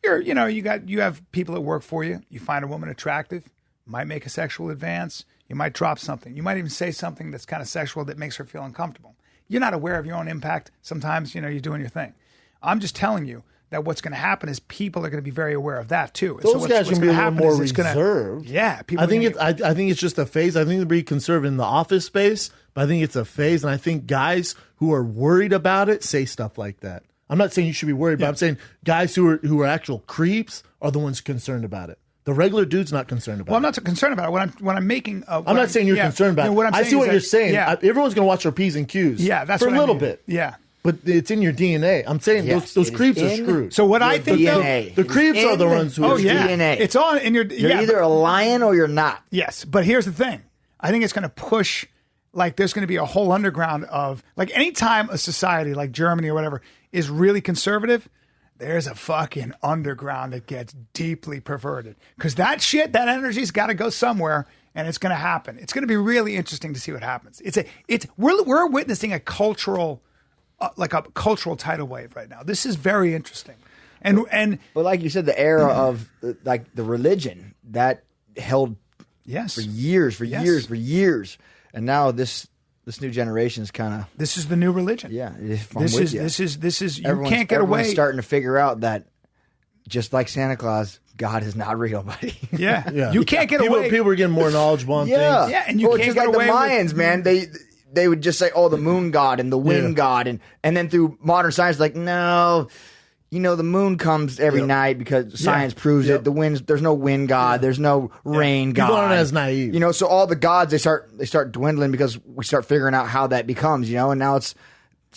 A: you have people that work for you. You find a woman attractive, might make a sexual advance. You might drop something. You might even say something that's kind of sexual that makes her feel uncomfortable. You're not aware of your own impact. Sometimes, you're doing your thing. I'm just telling you that what's going to happen is people are going to be very aware of that too. And
B: Those guys
A: what's
B: can be a little
A: happen
B: more
A: is it's
B: reserved.
A: People.
B: I think it's just a phase. I think they'll be conservative in the office space, but I think it's a phase. And I think guys who are worried about it say stuff like that. I'm not saying you should be worried, but I'm saying guys who are actual creeps are the ones concerned about it. The regular dude's not concerned about it.
A: Well, I'm not concerned about it. When I'm making...
B: I'm not saying you're concerned about it. I see what you're saying.
A: Yeah.
B: Everyone's going to watch their P's and Q's
A: that's
B: for
A: what
B: a little
A: I mean.
B: bit.
A: Yeah.
B: But it's in your DNA. I'm saying those creeps are screwed.
A: So what I think...
D: DNA.
B: The creeps are the ones who are screwed.
D: DNA.
A: It's on in your...
D: You're either a lion or you're not.
A: Yes, but here's the thing. I think it's going to push... Like, there's going to be a whole underground of... Like, anytime a society like Germany or whatever is really conservative... There's a fucking underground that gets deeply perverted, because that energy's got to go somewhere, and it's going to happen. It's going to be really interesting to see what happens. We're witnessing a cultural tidal wave right now. This is very interesting, and
D: But like you said, the era of like the religion that held
A: yes
D: for years, and now this new generation is kind of
A: this is the new religion.
D: This
A: is you
D: everyone's,
A: can't get away.
D: Everyone's starting to figure out that just like Santa Claus, God is not real, buddy.
A: Yeah. You can't get away.
B: People are getting more knowledgeable on things.
A: Yeah, and you can't
D: just
A: get
D: like
A: away
D: the Mayans, man. They would just say, "Oh, the moon god and the wind god," and then through modern science, like, no, the moon comes every night because science proves it. The winds, there's no wind god, there's no rain god.
B: People aren't as naive.
D: So all the gods they start dwindling because we start figuring out how that becomes. And now it's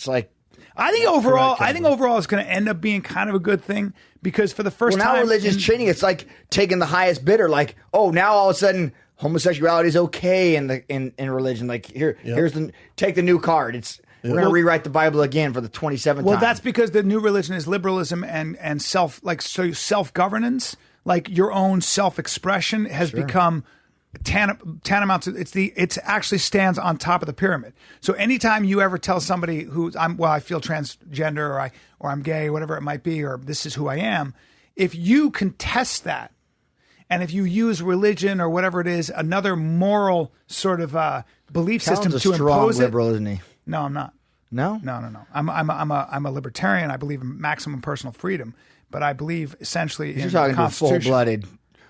D: like.
A: I think overall it's going to end up being kind of a good thing, because for the first time
D: now religion's changing. It's like taking the highest bidder. Like, oh, now all of a sudden homosexuality is okay in religion. Like take the new card. We're going to rewrite the Bible again for the 27th time.
A: Well, that's because the new religion is liberalism and self-governance, like your own self-expression has become tantamount to it actually stands on top of the pyramid. So anytime you ever tell somebody I feel transgender or I'm gay, whatever it might be, or this is who I am, if you contest that, and if you use religion or whatever it is, another moral sort of belief system to impose
D: liberal,
A: it,
D: isn't he?
A: No, I'm not.
D: No.
A: I'm a libertarian. I believe in maximum personal freedom, but I believe essentially in
D: You're talking
A: the
D: to a
A: Constitution.
D: full-blooded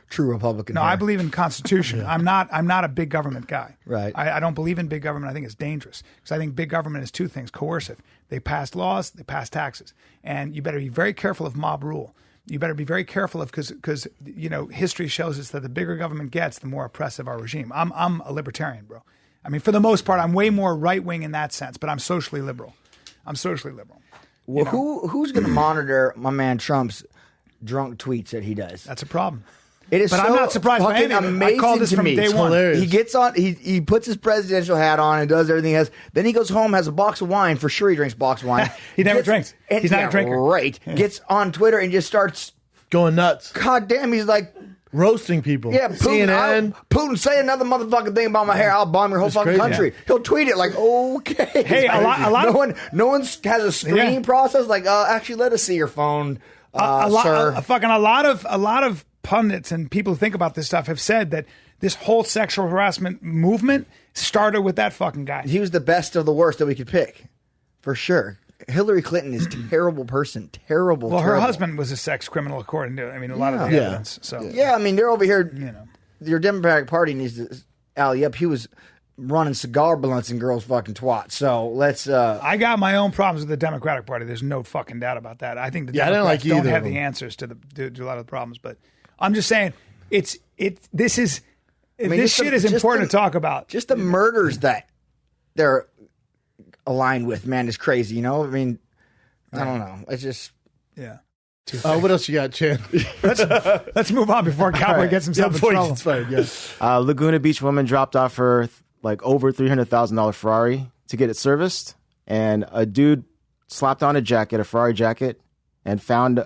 D: true Republican.
A: No,
D: here.
A: I believe in Constitution. I'm not a big government guy.
D: Right.
A: I don't believe in big government. I think it's dangerous, because I think big government is two things: coercive. They pass laws, they pass taxes, and you better be very careful of mob rule. You better be very careful of because history shows us that the bigger government gets, the more oppressive our regime. I'm a libertarian, bro. I mean, for the most part, I'm way more right wing in that sense, but I'm socially liberal.
D: Well, who's going to monitor my man Trump's drunk tweets that he does?
A: That's a problem.
D: It is,
A: but I'm not surprised by any of it. I called this from day one.
B: Hilarious.
D: He gets on, he puts his presidential hat on and does everything else. Then he goes home, has a box of wine. For sure, he drinks box of wine.
A: He never drinks. He's not a drinker.
D: Right. Gets on Twitter and just starts
B: going nuts.
D: God damn, he's like,
B: roasting people.
D: Yeah, Putin,
B: CNN.
D: Putin, say another motherfucking thing about my hair. I'll bomb your whole fucking
B: crazy.
D: country. He'll tweet it like, okay.
A: Hey, a lot
D: no one has a screening process. Like, actually, let us see your phone, sir.
A: A lot of pundits and people who think about this stuff have said that this whole sexual harassment movement started with that fucking guy.
D: He was the best of the worst that we could pick, for sure. Hillary Clinton is a terrible person. Terrible.
A: Well, her
D: terrible.
A: husband was a sex criminal, according to a lot of the
B: Yeah.
A: evidence. So
D: Yeah, I mean, they're over here.
A: you know.
D: Your Democratic Party needs to alley up. He was running cigar blunts and girls fucking twat. So let's.
A: I got my own problems with the Democratic Party. There's no fucking doubt about that. I think the
B: Yeah, I don't
A: Democrats
B: like
A: don't
B: either
A: have
B: of
A: the
B: them.
A: answers to a lot of the problems. But I'm just saying, this
D: just
A: shit is important to talk about.
D: Just the murders that they're aligned with, man, is crazy. You know, I mean, I don't know. It's just.
A: Yeah.
B: What else you got, Chan?
A: Let's move on before Cowboy gets himself in
B: before he
A: trouble.
B: gets fired, yeah.
C: Laguna Beach woman dropped off her like over $300,000 Ferrari to get it serviced, and a dude slapped on a Ferrari jacket, and found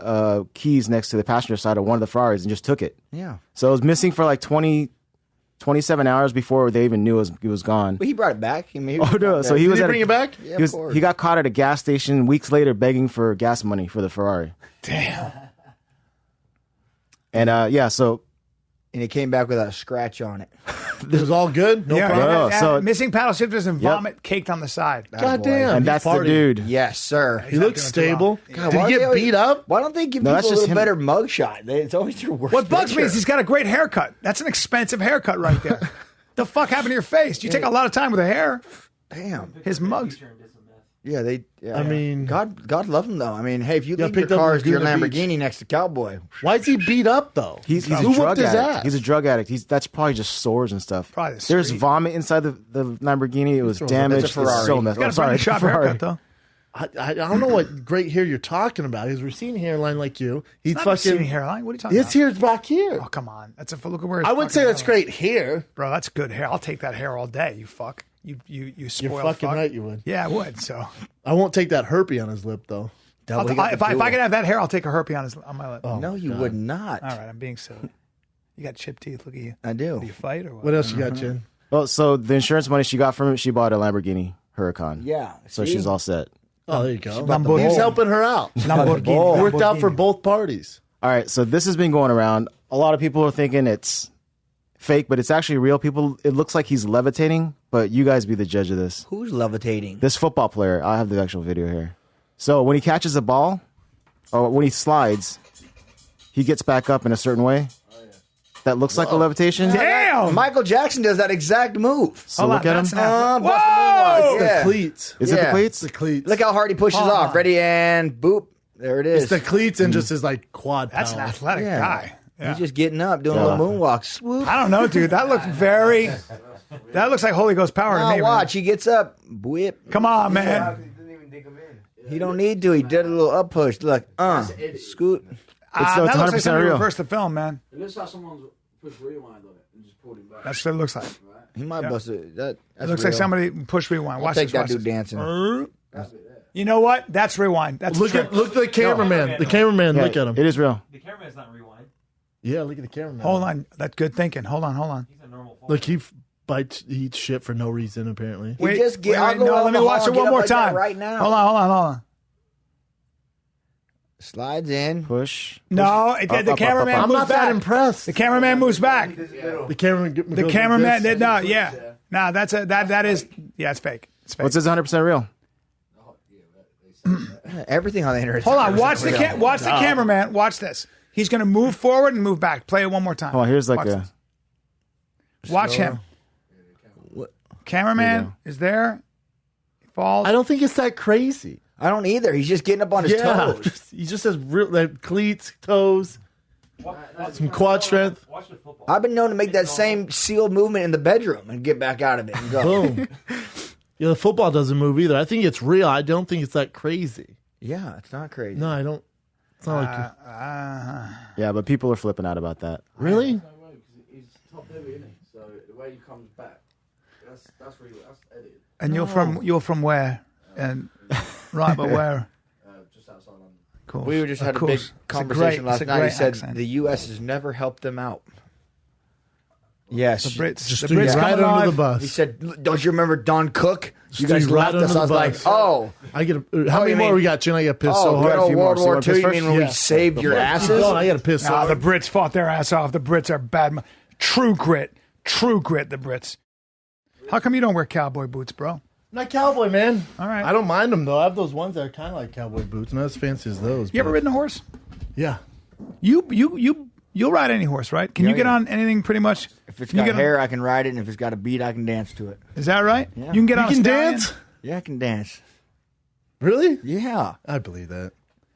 C: keys next to the passenger side of one of the Ferraris and just took it.
D: Yeah.
C: So it was missing for like 27 hours before they even knew it was gone.
D: But he brought it back. I mean,
C: Oh no! So he
B: Did
C: was
B: he
C: at
B: bring it back?
D: Yeah,
C: he,
D: of course.
C: he got caught at a gas station weeks later begging for gas money for the Ferrari.
A: Damn.
C: And so
D: And he came back with a scratch on it.
B: It was all good? No
A: Yeah,
B: problem?
C: No,
A: yeah,
C: so-
A: missing paddle shifters and vomit caked on the side.
B: God damn.
C: and that's the
B: partied.
C: dude.
D: Yes, sir.
B: He looks
A: doing too well.
B: stable.
D: God,
B: Did
D: why
B: he
D: do
B: get
D: they
B: beat up?
D: Why don't they give
C: No,
D: people
C: that's
D: a
C: just
D: little
C: him.
D: better mugshot? It's always their worst.
A: What bugs me
D: picture.
A: is he's got a great haircut. That's an expensive haircut right there. The fuck happened to your face? You take a lot of time with the hair.
D: Damn.
A: His mugs.
D: Yeah, they. Yeah.
B: I mean-
D: God love him though. I mean, hey, if you
B: Yeah,
D: leave your
B: picked up
D: cars to your
B: Laguna
D: Lamborghini
B: Beach.
D: next to Cowboy,
B: Why is he beat up, though?
C: He's a
B: Who
C: drug
B: whooped his
C: addict.
B: ass?
C: He's a drug addict. That's probably just sores and stuff.
A: Probably the
C: There's
A: street.
C: vomit inside the Lamborghini. It was damaged.
D: It's a Ferrari.
C: so messed.
A: Got
C: Oh,
A: a
C: sorry,
A: Brendan Schaub
C: Ferrari.
A: haircut though.
B: I don't know what great hair you're talking about. His receding hairline like you. He's
A: Not a
B: fucking.
A: receding hairline. What are you talking
B: His
A: about?
B: hair's back here.
A: Oh come on, that's a look at where. His
B: I would
A: fucking
B: say that's
A: hairline-
B: great hair.
A: bro. That's good hair. I'll take that hair all day. You fuck. You spoiled
B: You're fucking
A: fuck.
B: right, you would.
A: Yeah, I would. So
B: I won't take that herpy on his lip, though.
A: if I could have that hair, I'll take a herpy on my lip.
D: no, you would not.
A: All right, I'm being silly. You got chipped teeth. Look at you.
D: I do.
A: Do you fight or what?
B: What else you got, Jen?
C: Well, so the insurance money she got from it, she bought a Lamborghini Huracan.
D: Yeah.
C: So
D: see?
C: she's all set.
B: Oh, there you go.
A: Lamborghini.
B: He's helping her out.
A: Lamborghini.
B: Worked out for both parties.
C: All right, so this has been going around. A lot of people are thinking it's fake, but it's actually real. It looks like he's levitating, but you guys be the judge of this.
D: Who's levitating?
C: This football player, I have the actual video here. So when he catches a ball, or when he slides, he gets back up in a certain way. That looks like a levitation.
A: Damn.
D: Michael Jackson does that exact move.
C: So look at him.
A: that's an athlete.
D: Bust the moonwalk.
B: The
D: Yeah.
B: cleats.
C: Is it
D: Yeah.
C: the cleats?
B: The cleats.
D: Look how hard he pushes off. Ready and boop. There it is.
B: It's the cleats and just his like quad
A: That's an
B: power.
A: athletic
D: Yeah.
A: guy. Yeah.
D: He's just getting up, doing a little moonwalk. Swoop.
A: I don't know, dude. That looks very. That looks like Holy Ghost power to
D: Now
A: me. man.
D: watch. He gets up. Whip.
A: Come on, man.
D: He don't need to. He did a little up push. Look. Scoot.
C: It's
A: That looks like
C: 100%
A: somebody
C: real.
A: reversed the film, man.
E: It looks like someone's pushed rewind on it and just pulled him back.
A: That's what it looks like.
D: He might bust it. That's
A: It looks like
D: real.
A: somebody pushed rewind.
D: I'll
A: Watch
D: take
A: this.
D: that
A: Watch
D: dude
A: this.
D: dancing.
A: You know what? That's rewind. That's
B: Look
A: trick.
B: at the cameraman. The cameraman.
C: Yeah,
B: Look at him.
C: It is real.
F: The cameraman's not rewind.
B: Yeah, look at the cameraman.
A: Hold on. That's good thinking. Hold on.
F: He's a normal phone.
B: Look, he eats shit for no reason. Apparently.
D: He just get. I'll go
A: no,
D: out
A: let
D: in
A: me
D: the
A: watch
D: hall
A: it
D: and get
A: one
D: up
A: more
D: like that
A: time.
D: right now.
A: Hold on.
D: Slides in.
C: Push.
A: No, the
C: up,
A: cameraman
C: up.
B: I'm
A: moves
B: not
A: back.
B: that impressed.
A: The cameraman moves back.
B: The cameraman.
A: The cameraman did no. Yeah. No, that is. Yeah, it's fake. It's fake.
C: What's this 100% real?
D: Everything on the internet.
A: Hold on. Watch the cameraman. Watch this. He's going to move forward and move back. Play it one more time.
C: Oh, here's like
A: Watch
C: a.
A: this. Watch him. Cameraman is there. He falls.
B: I don't think it's that crazy.
D: I don't either. He's just getting up on his toes.
B: He just has real like, cleats, toes, some quad strength.
F: Watch the football.
D: I've been known to make that same sealed movement in the bedroom and get back out of it and go.
B: Boom. Yeah, the football doesn't move either. I think it's real. I don't think it's that crazy.
D: Yeah, it's not crazy.
B: No, I don't. It's not like
C: Yeah, but people are flipping out about that.
B: really.
E: No way, because he's top heavy, isn't he? So the way he comes back, that's edited.
A: And you're from where? And right, but where?
E: Just outside London.
A: Cool.
D: We just had
A: Of
D: a big
A: course. It's a
D: conversation
A: great- it's
D: last
A: a
D: night. He
A: great
D: said
A: accent.
D: the U.S. has never helped them out. Yes.
A: The Brits.
B: Just
A: the
B: threw you
A: Brits
B: right
A: come
B: under
A: alive.
B: the bus.
D: He said, don't you remember Don Cook? You
B: threw
D: guys
B: you
D: left
B: right
D: us.
B: under
D: I was
B: the
D: like,
B: bus.
D: oh.
B: I get how many
D: you
B: more
D: mean-
B: we got, Chin? I get pissed so
D: Oh,
B: hard.
D: good old
C: few more.
D: World
C: So you
D: War
C: want
D: II.
C: piss
D: You mean
C: first?
D: when we
B: Yeah.
D: saved your
B: Keep
D: asses?
B: going. I got to piss so
A: Nah, the
B: hard.
A: Brits fought their ass off. The Brits are bad. True grit. True grit, the Brits. How come you don't wear cowboy boots, bro?
B: Not cowboy, man.
A: All right.
B: I don't mind them, though. I have those ones that are kind of like cowboy boots. Not as fancy as those.
A: You ever
B: but-
A: ridden a horse?
B: Yeah.
A: You'll ride any horse, right? Can you get on anything pretty much?
D: If it's
A: Can you
D: got
A: get on-
D: hair, I can ride it, and if it's got a beat, I can dance to it.
A: Is that right?
D: Yeah.
A: You can get
B: You
A: on
B: can
A: a stallion?
B: dance?
D: Yeah, I can dance.
B: Really?
D: Yeah.
B: I believe that.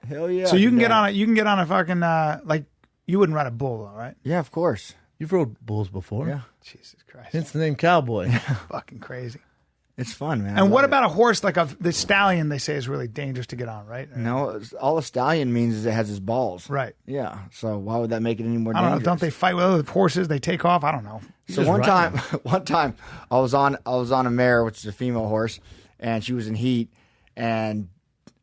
D: Hell yeah.
A: So you can get
D: dance.
A: on it. You can get on a fucking like. You wouldn't ride a bull, though, right?
D: Yeah, of course.
B: You've rode bulls before.
D: Yeah.
A: Jesus Christ,
B: Hence the name Cowboy.
A: fucking crazy.
D: It's fun, man. I
A: And what
D: love
A: about a horse like the stallion? They say is really dangerous to get on, right?
D: it. No, all a stallion means is it has his balls.
A: Right.
D: Yeah. So why would that make it any more
A: I don't know.
D: dangerous?
A: Don't they fight with other horses? They take off. I don't know.
D: So
B: just
D: one
B: ride
D: time, I was on a mare, which is a female horse, and she was in heat, and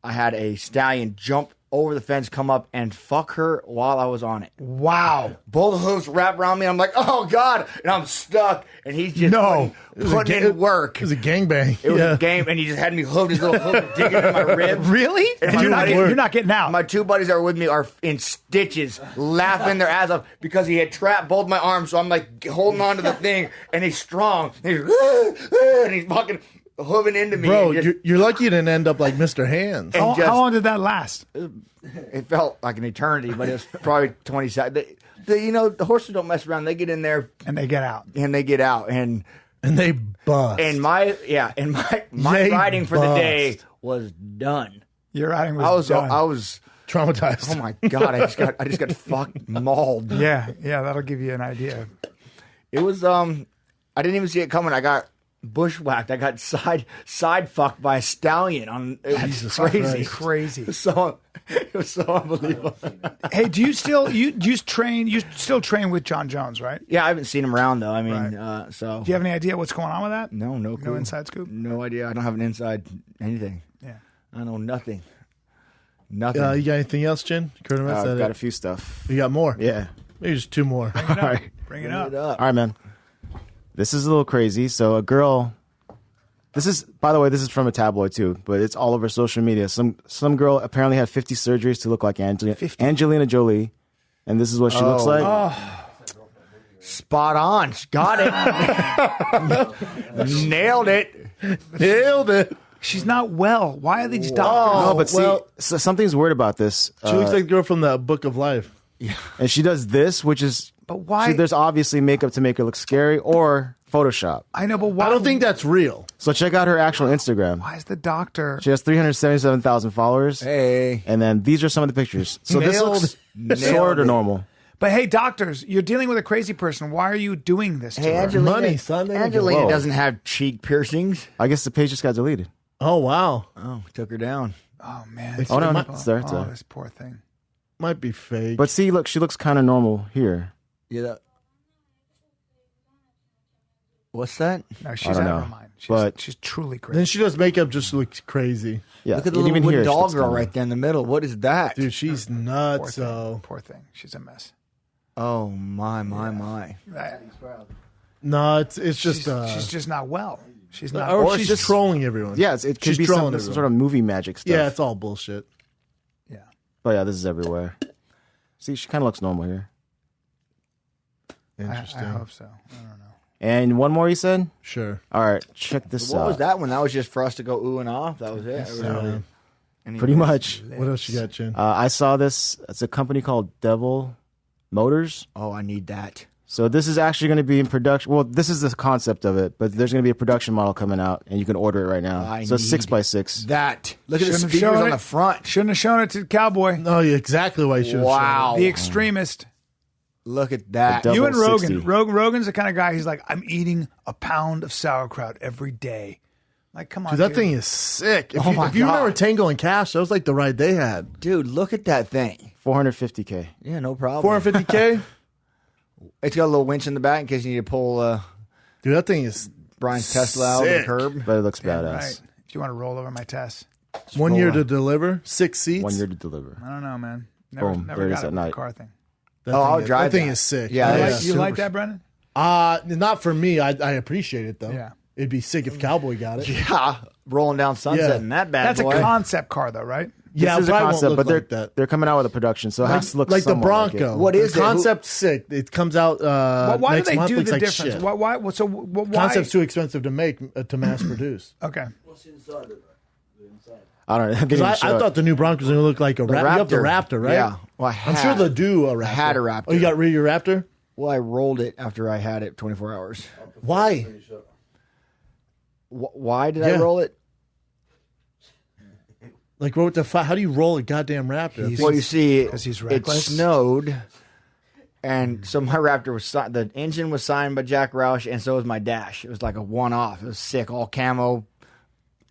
D: I had a stallion jump over the fence, come up, and fuck her while I was on it.
A: Wow.
D: Both hooves wrap around me. I'm like, oh God, and I'm stuck, and he's just putting in work.
B: It was a gangbang.
D: It was a game, and he just had me hooked, his little hook digging in my rib.
A: Really?
D: And
A: And you're
D: my
A: not
D: buddy-
A: getting, you're not getting out.
D: My two buddies that were with me are in stitches, laughing their ass off because he had trapped both my arms. So I'm like holding on to the thing, and he's strong. And he's fucking hooving into me.
B: Bro,
D: and just-
B: you're lucky you didn't end up like Mr. Hands.
A: how,
D: just-
A: how long did that last?
D: it felt like an eternity, but it was probably 20 seconds. The horses don't mess around. They get in there
A: And they get out.
D: and they get out. And
B: And they bust.
D: my
B: They
D: riding for the
B: bust.
D: day was done.
A: Your riding was
D: I was
A: done.
B: Traumatized.
D: Oh my God, I just got fucked mauled.
A: Yeah, that'll give you an idea.
D: It was I didn't even see it coming. I got bushwhacked. I got side fucked by a stallion on it was
B: Jesus
D: crazy.
B: Christ.
A: Crazy.
D: It was so unbelievable.
A: Hey, do you still train? You still train with John Jones, right? Do
D: Yeah, I haven't seen him around though. I mean,
A: Right.
D: so
A: you have any idea what's going on with that?
D: no clue.
A: No inside scoop.
D: No idea. I don't have an inside anything.
A: Yeah.
D: I know nothing. Nothing.
B: You got anything else, Jen? Curtis,
C: I've got a few stuff.
B: You got more?
C: Yeah.
B: Maybe just two more.
C: All right.
A: Bring it
D: Bring
A: up.
D: it up.
C: All right, man. This is a little crazy. So a girl. This is, by the way, this is from a tabloid too, but it's all over social media. Some girl apparently had 50 surgeries to look like Angelina Jolie, and this is what she looks like.
D: Spot on. Got it. Nailed it.
B: Nailed it.
A: She's not well. Why are these doctors?
C: No, but
B: well-
C: see, something's weird about this.
B: She looks like the girl from the Book of Life.
C: And she does this, which is.
A: But why-
C: There's obviously makeup to make her look scary or Photoshop.
A: I know, but why?
B: I don't think that's real.
C: So check out her actual Instagram.
A: Why is the doctor?
C: She has 377,000 followers.
D: Hey.
C: And then these are some of the pictures. So this looks sort of normal.
A: But hey, doctors, you're dealing with a crazy person. Why are you doing this to
D: Hey,
A: her?
D: Angelina.
B: Money, son. They don't get-
D: Angelina
C: Whoa.
D: doesn't have cheek piercings.
C: I guess the page just got deleted.
B: Oh, wow.
D: Oh, took her down.
A: Oh man.
C: Oh, no,
B: might-
C: it's there. It's
A: Oh,
C: there.
A: this poor thing.
B: Might be fake.
C: But see, look, she looks kind of normal here.
D: Yeah. What's that?
A: No, she's
C: don't
A: out of
C: know.
A: her mind.
C: But-
A: She's truly
B: then
A: crazy.
B: she does makeup just looks crazy.
C: Yeah,
D: Look at the
C: and
D: little
C: even
D: wooden
C: here, she
D: doll
C: looks
D: girl
C: kinda-
D: right there in the middle. What is that?
B: Dude, she's
A: Poor
B: nuts.
A: thing.
B: So
A: Poor thing. She's a mess.
D: Oh my.
B: no, it's just
A: She's just not well. She's not.
B: or
C: or
B: she's
C: just-
B: trolling everyone.
C: Yeah, it could
B: She's
C: be
B: trolling
C: some
B: everyone.
C: sort of movie magic stuff.
B: Yeah, it's all bullshit.
A: Yeah.
C: But yeah, this is everywhere. See, she kind of looks normal here.
B: Interesting.
A: I hope so. I don't know.
C: And one more, you said?
B: Sure.
C: All right, check this
D: What
C: out.
D: was that one? That was just for us to go ooh and ah. That was it.
C: Pretty much.
B: What else you got, Chin?
C: I saw this. It's a company called Devil Motors.
D: Oh, I need that.
C: So this is actually going to be in production. Well, this is the concept of it, but there's going to be a production model coming out, and you can order it right now.
D: I
C: So it's
D: need
C: 6x6.
D: That. Look at the
A: Shouldn't have
D: speakers
A: shown
D: on
A: it.
D: the front.
A: Shouldn't have shown it to the cowboy.
B: No, exactly why you should have
D: Wow.
A: The extremist.
D: Look at that.
C: The
A: You and
C: Double
A: Rogan.
C: 60.
A: Rogan's the kind of guy. He's like, I'm eating a pound of sauerkraut every day. Like, come on,
B: Dude, that
A: dude.
B: thing is sick. If
D: Oh
B: you,
D: my
B: if you remember
D: God.
B: Tango and Cash, that was like the ride they had.
D: Dude, look at that thing.
C: 450K.
D: Yeah, no problem.
B: 450K?
D: It's got a little winch in the back in case you need to pull
B: Dude, that thing is
D: Brian's Tesla out of the
B: Sick.
D: curb.
C: But it looks
A: Yeah,
C: badass.
A: right. If you want to roll over my test.
B: 1 year to deliver, 6 seats.
C: 1 year to deliver.
A: I don't know, man.
C: Boom,
A: Never
C: there it
A: got
C: is
A: it
C: at
A: with the
C: night.
A: car thing.
D: I'll drive
B: That thing
D: that.
B: is sick.
D: Yeah,
A: You like that, Brendan?
B: Not for me. I appreciate it though.
A: Yeah.
B: It'd be sick if Cowboy got it.
D: Yeah, rolling down Sunset
B: Yeah.
D: in that bad
A: That's
D: boy.
A: a concept car, though, right?
B: Yeah,
C: This is a
B: probably
C: concept,
B: won't
C: but
B: look like that.
C: they're coming out with a production, so it has to look
B: Like the
C: somewhat like it.
B: Bronco.
D: What is
B: the
D: it?
B: concept's sick. It comes out
A: Well, why
B: next
A: do they
B: month.
A: do
B: Looks
A: the
B: like
A: difference?
B: shit.
A: Why? Why?
B: Concept's too expensive to make to mass produce.
A: Okay.
E: What's inside of it? The inside.
C: I don't know.
B: Because I thought the new Bronco was going to look like a Raptor. You have the Raptor, right?
D: Yeah. Well,
B: I'm sure they'll do a Raptor.
D: I had a Raptor.
B: Oh, you got rid of your Raptor?
D: Well, I rolled it after I had it 24 hours.
B: Why?
D: Why did I
B: Yeah.
D: roll it?
B: Like, what the fuck? How do you roll a goddamn Raptor?
D: Well, you see,
A: 'Cause he's
D: it
A: reckless.
D: snowed, and so my Raptor was the engine was signed by Jack Roush, and so was my dash. It was like a one-off. It was sick, all camo,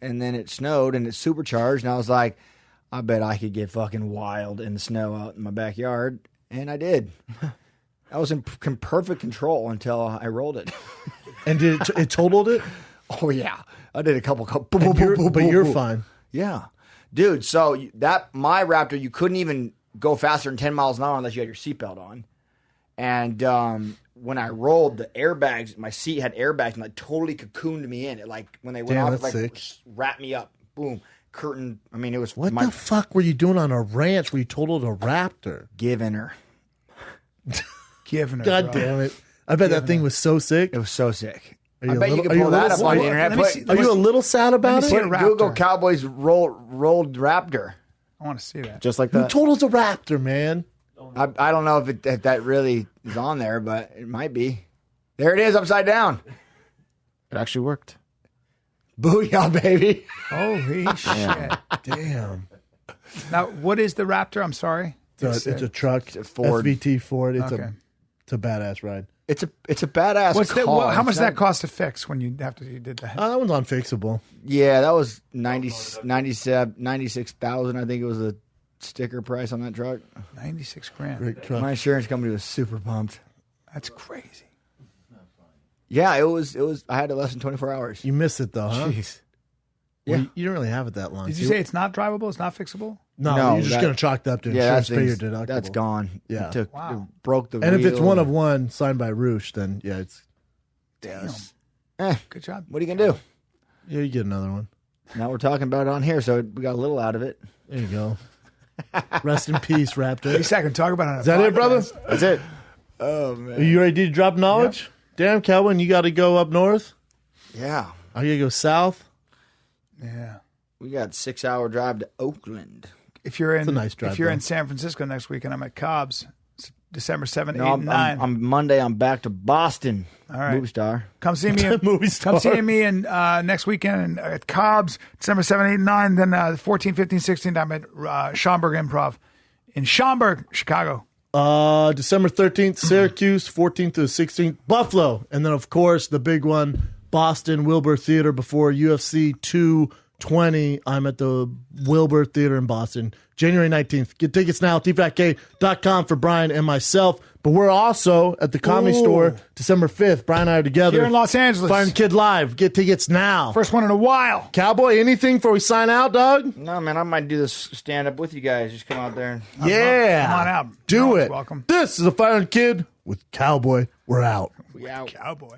D: and then it snowed and it's supercharged, and I was like, I bet I could get fucking wild in the snow out in my backyard, and I did. I was in perfect control until I rolled it.
B: And did it totaled it?
D: Oh yeah, I did a couple.
B: And you're fine.
D: Yeah, dude. So my Raptor, you couldn't even go faster than 10 miles an hour unless you had your seatbelt on. And when I rolled, the airbags, my seat had airbags, and like totally cocooned me in. It like when they went
B: Damn,
D: off, it
B: that's
D: like
B: sick.
D: wrapped me up. Boom, curtain. I mean, it was
B: What
D: my
B: the fuck were you doing on a ranch where you totaled a Raptor?
D: giving her.
A: Giving her.
B: God
A: bro.
B: damn it. I bet that thing was so sick.
D: It was so sick.
B: Are you
D: I
B: a
D: bet you
B: little-
D: could
B: are you
D: pull
B: a
D: that
B: little-
D: up on the
A: Let
D: internet.
A: me
D: Put,
A: see-
B: Are you a little sad about
A: see
B: it?
A: a
D: put Google
A: Raptor.
D: Cowboys rolled Raptor.
A: I want to see that.
C: just like
B: Who
C: that.
B: totals a Raptor, man?
D: I don't know if that really is on there, but it might be. There it is, upside down.
C: It actually worked.
D: Booyah, baby.
A: Holy shit!
B: Damn.
A: Now, what is the Raptor? I'm sorry.
B: It's a truck.
D: It's a Ford.
B: SVT Ford. It's
A: Okay.
B: a badass ride.
D: It's a badass
A: What's that?
D: car.
A: How much
D: It's
A: does that
D: not-
A: cost to fix when you did that?
B: That one's unfixable.
D: Yeah, that was 96,000. I think it was the sticker price on that truck.
A: 96 grand.
B: Great truck.
D: My insurance company was super pumped.
A: That's crazy.
D: Yeah, it was. I had it less than 24 hours.
B: You missed it though, huh?
D: Jeez.
B: Well,
D: Yeah.
B: you didn't really have it that long.
A: Did you say it's not drivable? It's not fixable?
B: No,
D: No,
B: you're just
D: that-
B: going to chalk that up to
D: Yeah,
B: insurance, pay your
D: thing's-
B: deductible.
D: that's gone.
B: Yeah.
D: It
A: Wow.
D: broke the
B: And if it's
D: wheel.
B: one of one signed by Roosh, then yeah, it's
A: Damn.
D: Eh,
A: Good job.
D: what are you gonna do?
B: yeah, you get another one.
D: Now we're talking about it on here, so we got a little out of it.
B: There you go. Rest in peace, Raptor.
A: At least I can talk about it on a
B: Is that it, brother?
A: podcast.
C: That's it.
D: Oh man.
B: Are you ready to drop knowledge? Damn, Calvin, you got to go up north.
D: Yeah,
B: I got to go south.
A: Yeah.
D: we got 6-hour drive to Oakland.
A: If you're in,
B: a nice drive,
A: if you're
B: though.
A: in San Francisco next week and I'm at Cobb's, it's December 7, 8,
D: No,
A: and 9.
D: I'm Monday. I'm back to Boston.
A: All right.
D: Movie star.
A: Come see me.
B: Movie star.
A: Come see me in next weekend at Cobb's, December 7, 8, and 9. Then 14, 15, 16, I'm at Schaumburg Improv in Schaumburg, Chicago.
B: December 13th, Syracuse, 14th to the 16th, Buffalo. And then, of course, the big one, Boston, Wilbur Theater before UFC 220. I'm at the Wilbur Theater in Boston, January 19th. Get tickets now at tfatk.com for Brian and myself. But we're also at the Comedy Store December 5th. Brian and I are together.
A: Here in Los Angeles.
B: Fire and Kid Live. Get tickets now.
A: First one in a while.
B: Cowboy, anything before we sign out, dog?
D: No, man, I might do this stand up with you guys. Just come out there.
B: Yeah.
A: Come on out.
B: Do
A: You're
B: it.
A: always welcome.
B: This is a Fire and Kid with Cowboy. We're out.
D: We out.
A: Cowboy.